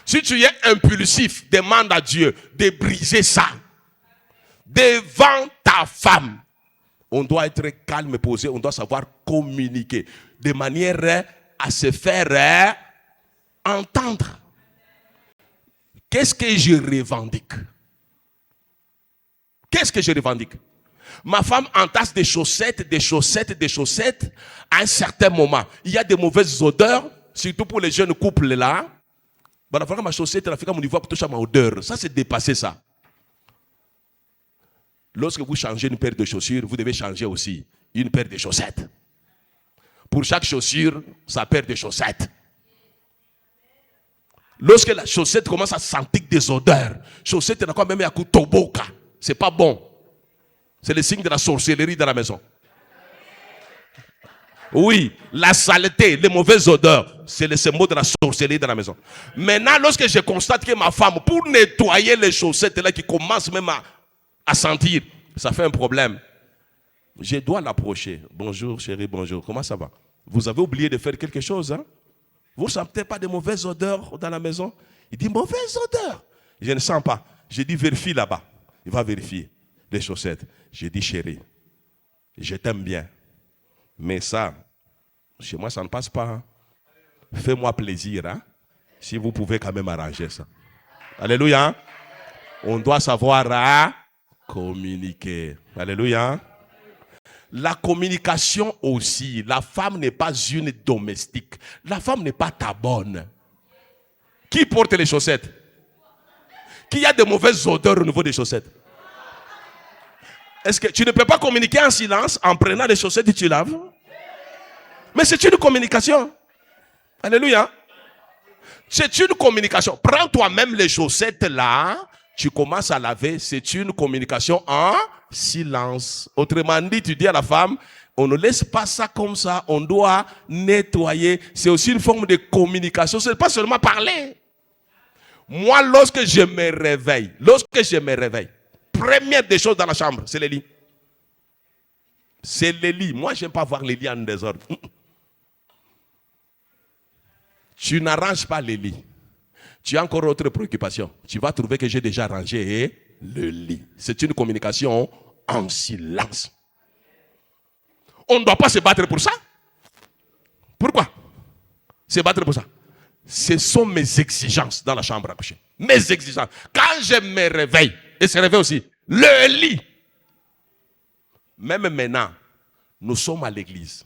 Si tu es impulsif, demande à Dieu de briser ça. Devant ta femme, on doit être calme et posé, on doit savoir communiquer de manière à se faire entendre. Qu'est-ce que je revendique? Qu'est-ce que je revendique? Ma femme entasse des chaussettes, des chaussettes, des chaussettes. À un certain moment, il y a des mauvaises odeurs, surtout pour les jeunes couples là. Ma chaussette, elle a fait comme on y voit pour toucher ma odeur. Ça, c'est dépassé ça. Lorsque vous changez une paire de chaussures, vous devez changer aussi une paire de chaussettes. Pour chaque chaussure, sa paire de chaussettes. Lorsque la chaussette commence à sentir des odeurs, chaussette n'a quand même un coup toboka. C'est pas bon. C'est le signe de la sorcellerie dans la maison. Oui, la saleté, les mauvaises odeurs, c'est le symbole de la sorcellerie dans la maison. Maintenant, lorsque je constate que ma femme, pour nettoyer les chaussettes là qui commencent même à sentir, ça fait un problème. Je dois l'approcher. Bonjour chérie, bonjour. Comment ça va? Vous avez oublié de faire quelque chose, hein? Vous ne sentez pas de mauvaises odeurs dans la maison? Il dit, mauvaises odeurs. Je ne sens pas. Je dis, vérifie là-bas. Il va vérifier les chaussettes. Je dis, chérie, je t'aime bien. Mais ça, chez moi, ça ne passe pas. Hein? Fais-moi plaisir. Hein? Si vous pouvez quand même arranger ça. Alléluia. Hein? On doit savoir communiquer. Alléluia. La communication aussi. La femme n'est pas une domestique. La femme n'est pas ta bonne. Qui porte les chaussettes? Qui a de mauvaises odeurs au niveau des chaussettes? Est-ce que tu ne peux pas communiquer en silence en prenant les chaussettes et tu laves? Mais c'est une communication. Alléluia. C'est une communication. Prends toi-même les chaussettes là. Tu commences à laver. C'est une communication en silence. Autrement dit, tu dis à la femme, on ne laisse pas ça comme ça. On doit nettoyer. C'est aussi une forme de communication. Ce n'est pas seulement parler. Moi, lorsque je me réveille, première des choses dans la chambre, c'est le lit. C'est le lit. Moi, je n'aime pas voir les lits en désordre. Tu n'arranges pas les lits. Tu as encore autre préoccupation. Tu vas trouver que j'ai déjà rangé le lit. C'est une communication en silence. On ne doit pas se battre pour ça. Pourquoi se battre pour ça? Ce sont mes exigences dans la chambre à coucher. Mes exigences. Quand je me réveille, et se réveille aussi, le lit. Même maintenant, nous sommes à l'église.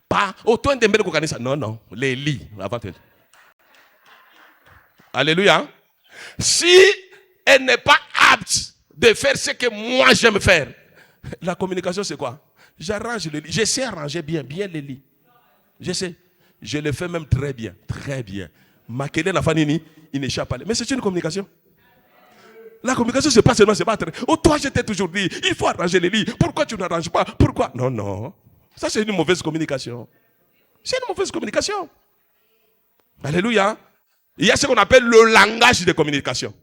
Pas autant de mbele kukanisa. Non, non, les lits. Alléluia. Si elle n'est pas apte de faire ce que moi j'aime faire, la communication c'est quoi? J'arrange le lit. Je sais arranger bien les lits. Je sais. Je le fais même très bien. Très bien. Makele na fanini, il n'échappe pas. Mais c'est une communication. La communication, c'est pas seulement se battre. Oh, toi, je t'ai toujours dit, il faut arranger les lits. Pourquoi tu n'arranges pas? Pourquoi? Non, non. Ça, c'est une mauvaise communication. C'est une mauvaise communication. Alléluia. Il y a ce qu'on appelle le langage de communication.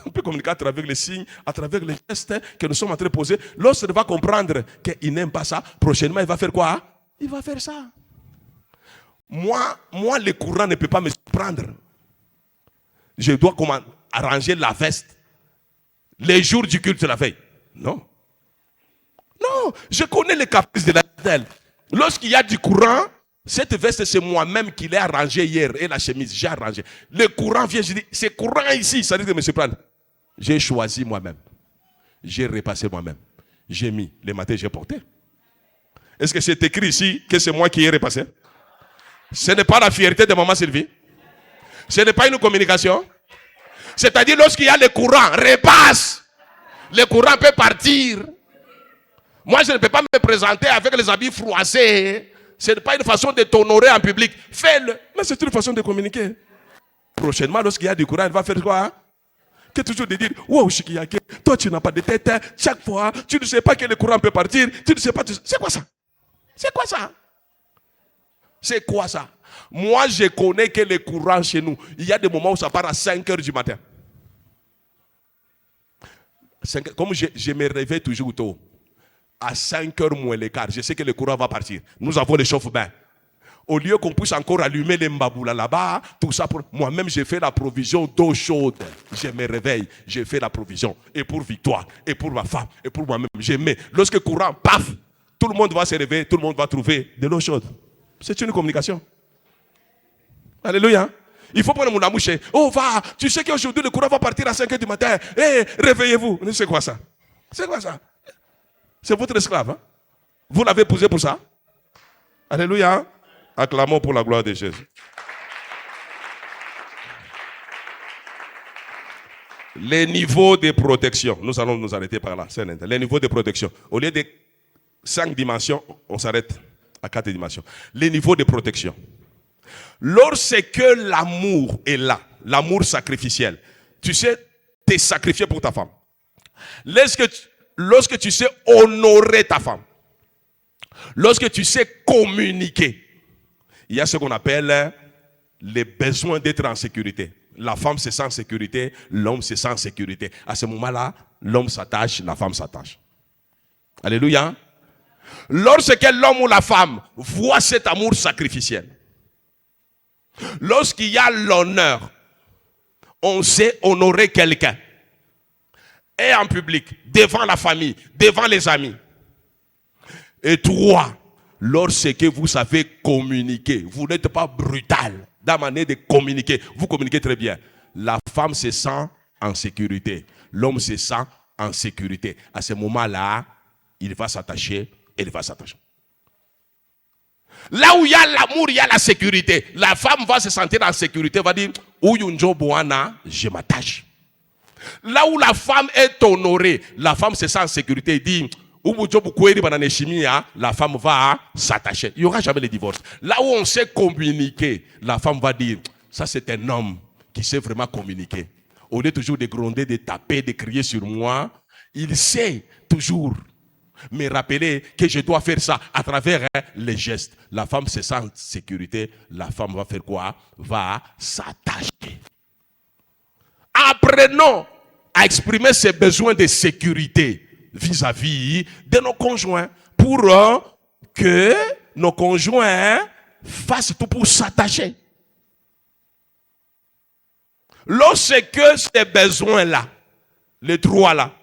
On peut communiquer à travers les signes, à travers les gestes que nous sommes en train de poser. Lorsqu'il va comprendre qu'il n'aime pas ça, prochainement, il va faire quoi? Il va faire ça. Moi, le courant ne peut pas me surprendre. Je dois comment arranger la veste les jours du culte la veille. Non. Non, je connais les caprices de la telle. Lorsqu'il y a du courant, cette veste, c'est moi-même qui l'ai arrangée hier. Et la chemise, j'ai arrangé. Le courant vient, je dis, c'est courant ici, ça risque de me surprendre. J'ai choisi moi-même. J'ai repassé moi-même. J'ai mis. Le matin, j'ai porté. Est-ce que c'est écrit ici que c'est moi qui ai repassé? Ce n'est pas la fierté de maman Sylvie. Ce n'est pas une communication. C'est-à-dire, lorsqu'il y a le courant, repasse. Le courant peut partir. Moi, je ne peux pas me présenter avec les habits froissés. Ce n'est pas une façon de t'honorer en public. Fais-le. Mais c'est une façon de communiquer. Prochainement, lorsqu'il y a du courant, il va faire quoi? Que toujours de dire, wow, Shikiake, toi tu n'as pas de tête. Chaque fois, tu ne sais pas que le courant peut partir. Tu ne sais pas. C'est quoi ça? C'est quoi ça? C'est quoi ça? Moi, je connais que le courant chez nous, il y a des moments où ça part à 5 heures du matin. Comme je me réveille toujours tôt, à 5 heures moins le quart, je sais que le courant va partir. Nous avons les chauffe-bains. Au lieu qu'on puisse encore allumer les mbaboula là-bas, tout ça, pour moi-même, j'ai fait la provision d'eau chaude. Je me réveille, j'ai fait la provision. Et pour Victoire, et pour ma femme, et pour moi-même, je mets. Lorsque le courant, paf, tout le monde va se réveiller, tout le monde va trouver de l'eau chaude. C'est une communication. Alléluia. Il faut prendre mon amouché. Oh, va, tu sais qu'aujourd'hui le courant va partir à 5 h du matin. Réveillez-vous. C'est quoi ça? C'est quoi ça? C'est votre esclave. Hein? Vous l'avez épousé pour ça? Alléluia. Acclamons pour la gloire de Jésus. Les niveaux de protection. Nous allons nous arrêter par là. Les niveaux de protection. Au lieu de 5 dimensions, on s'arrête à 4 dimensions. Les niveaux de protection. Lorsque l'amour est là, l'amour sacrificiel, tu sais, t'es sacrifié pour ta femme. Lorsque tu sais honorer ta femme, lorsque tu sais communiquer, il y a ce qu'on appelle les besoins d'être en sécurité. La femme se sent en sécurité, l'homme se sent en sécurité. À ce moment-là, l'homme s'attache, la femme s'attache. Alléluia. Lorsque l'homme ou la femme voit cet amour sacrificiel, lorsqu'il y a l'honneur, on sait honorer quelqu'un. Et en public, devant la famille, devant les amis. Et toi, lorsque vous savez communiquer, vous n'êtes pas brutal dans la manière de communiquer, vous communiquez très bien. La femme se sent en sécurité. L'homme se sent en sécurité. À ce moment-là, il va s'attacher, elle va s'attacher. Là où il y a l'amour, il y a la sécurité. La femme va se sentir en sécurité, va dire, je m'attache. Là où la femme est honorée, la femme se sent en sécurité, dit, la femme va s'attacher. Il n'y aura jamais de divorce. Là où on sait communiquer, la femme va dire, ça c'est un homme qui sait vraiment communiquer. Au lieu toujours de gronder, de taper, de crier sur moi, il sait toujours me rappeler que je dois faire ça à travers les gestes. La femme se sent en sécurité, la femme va faire quoi? Va s'attacher. Apprenons à exprimer ses besoins de sécurité vis-à-vis de nos conjoints pour que nos conjoints fassent tout pour s'attacher. Lorsque ces besoins-là, les trois-là,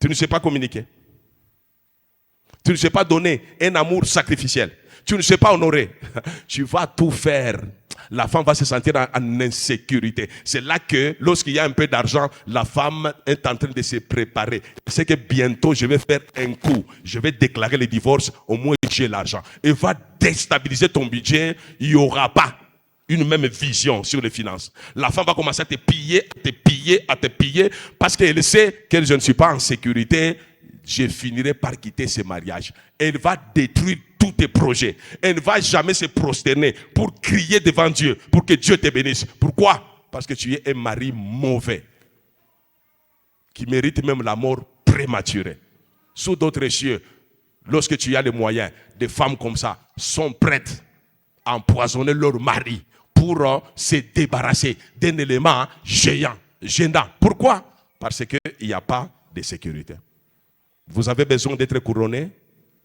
tu ne sais pas communiquer. Tu ne sais pas donner un amour sacrificiel. Tu ne sais pas honorer. Tu vas tout faire. La femme va se sentir en insécurité. C'est là que, lorsqu'il y a un peu d'argent, la femme est en train de se préparer. C'est que bientôt, je vais faire un coup. Je vais déclarer le divorce. Au moins, j'ai l'argent. Et va déstabiliser ton budget. Il n'y aura pas une même vision sur les finances. La femme va commencer à te piller, à te piller, parce qu'elle sait que je ne suis pas en sécurité. Je finirai par quitter ce mariage. Elle va détruire tous tes projets. Elle ne va jamais se prosterner pour crier devant Dieu, pour que Dieu te bénisse. Pourquoi? Parce que tu es un mari mauvais, qui mérite même la mort prématurée. Sous d'autres cieux, lorsque tu as les moyens, des femmes comme ça sont prêtes à empoisonner leur mari pour se débarrasser d'un élément géant. gênant. Pourquoi? Parce qu'il n'y a pas de sécurité. Vous avez besoin d'être couronné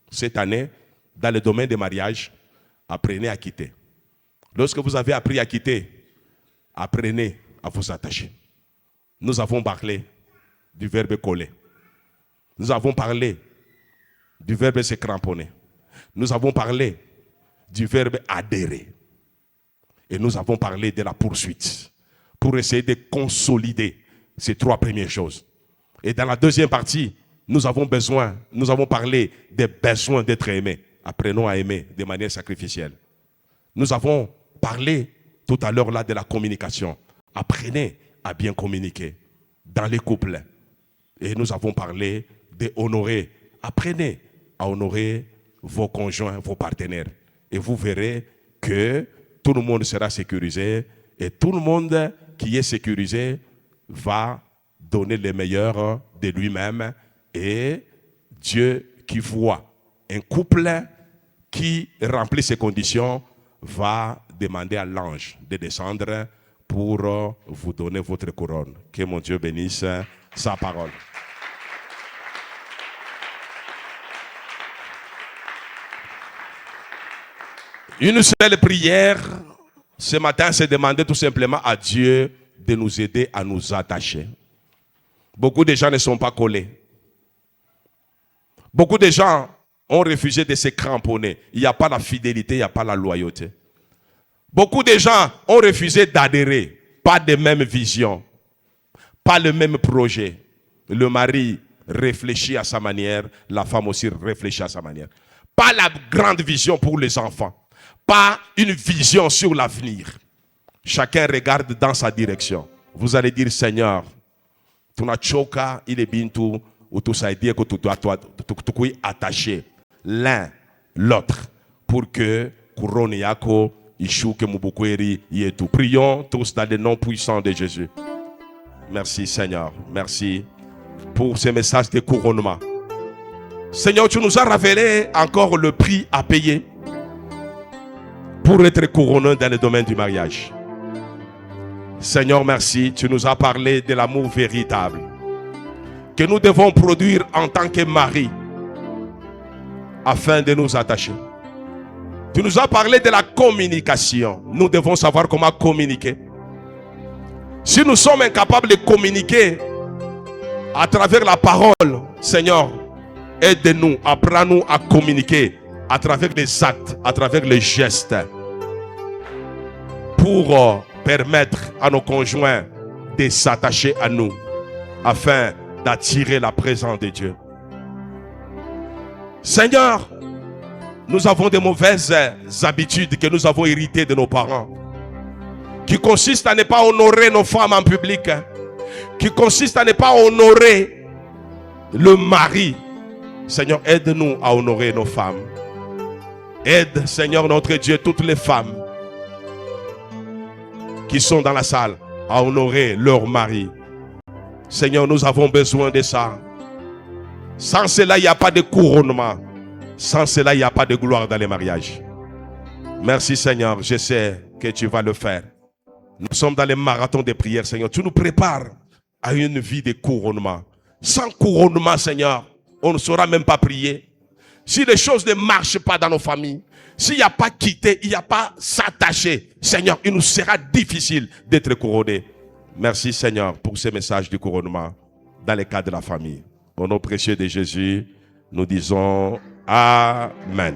cette année dans le domaine des mariages. Apprenez à quitter. Lorsque vous avez appris à quitter, apprenez à vous attacher. Nous avons parlé du verbe coller. Nous avons parlé du verbe se cramponner. Nous avons parlé du verbe adhérer. Et nous avons parlé de la poursuite pour essayer de consolider ces trois premières choses. Et dans la deuxième partie, nous avons parlé des besoins d'être aimés. Apprenons à aimer de manière sacrificielle. Nous avons parlé tout à l'heure là de la communication. Apprenez à bien communiquer dans les couples. Et nous avons parlé d'honorer. Apprenez à honorer vos conjoints, vos partenaires. Et vous verrez que tout le monde sera sécurisé. Et tout le monde qui est sécurisé va donner le meilleur de lui-même. Et Dieu qui voit un couple qui remplit ces conditions va demander à l'ange de descendre pour vous donner votre couronne. Que mon Dieu bénisse sa parole. Une seule prière ce matin, c'est demander tout simplement à Dieu de nous aider à nous attacher. Beaucoup de gens ne sont pas collés. Beaucoup de gens ont refusé de se cramponner. Il n'y a pas la fidélité, il n'y a pas la loyauté. Beaucoup de gens ont refusé d'adhérer. Pas de même vision, pas le même projet. Le mari réfléchit à sa manière, la femme aussi réfléchit à sa manière. Pas la grande vision pour les enfants. Pas une vision sur l'avenir. Chacun regarde dans sa direction. Vous allez dire, Seigneur, tunachoka ile bintu utusaidie que tu dois attacher l'un l'autre pour que couronne yako ishuke mubukweri yetu. Prions tous dans le nom puissant de Jésus. Merci Seigneur, merci pour ce message de couronnement. Seigneur, tu nous as révélé encore le prix à payer pour être couronné dans le domaine du mariage. Seigneur, merci, tu nous as parlé de l'amour véritable que nous devons produire en tant que mari afin de nous attacher. Tu nous as parlé de la communication. Nous devons savoir comment communiquer. Si nous sommes incapables de communiquer à travers la parole, Seigneur, aide-nous, apprends-nous à communiquer à travers les actes, à travers les gestes, pour permettre à nos conjoints de s'attacher à nous, afin d'attirer la présence de Dieu. Seigneur, nous avons de mauvaises habitudes que nous avons héritées de nos parents, qui consistent à ne pas honorer nos femmes en public, qui consistent à ne pas honorer le mari. Seigneur, aide-nous à honorer nos femmes. Aide, Seigneur notre Dieu, toutes les femmes qui sont dans la salle à honorer leur mari. Seigneur, nous avons besoin de ça. Sans cela, il n'y a pas de couronnement. Sans cela, il n'y a pas de gloire dans les mariages. Merci Seigneur, je sais que tu vas le faire. Nous sommes dans les marathons de prière, Seigneur. Tu nous prépares à une vie de couronnement. Sans couronnement, Seigneur, on ne saura même pas prier. Si les choses ne marchent pas dans nos familles, s'il n'y a pas quitté, il n'y a pas s'attacher, Seigneur, il nous sera difficile d'être couronné. Merci Seigneur pour ce message du couronnement dans le cadre de la famille. Au nom précieux de Jésus, nous disons Amen.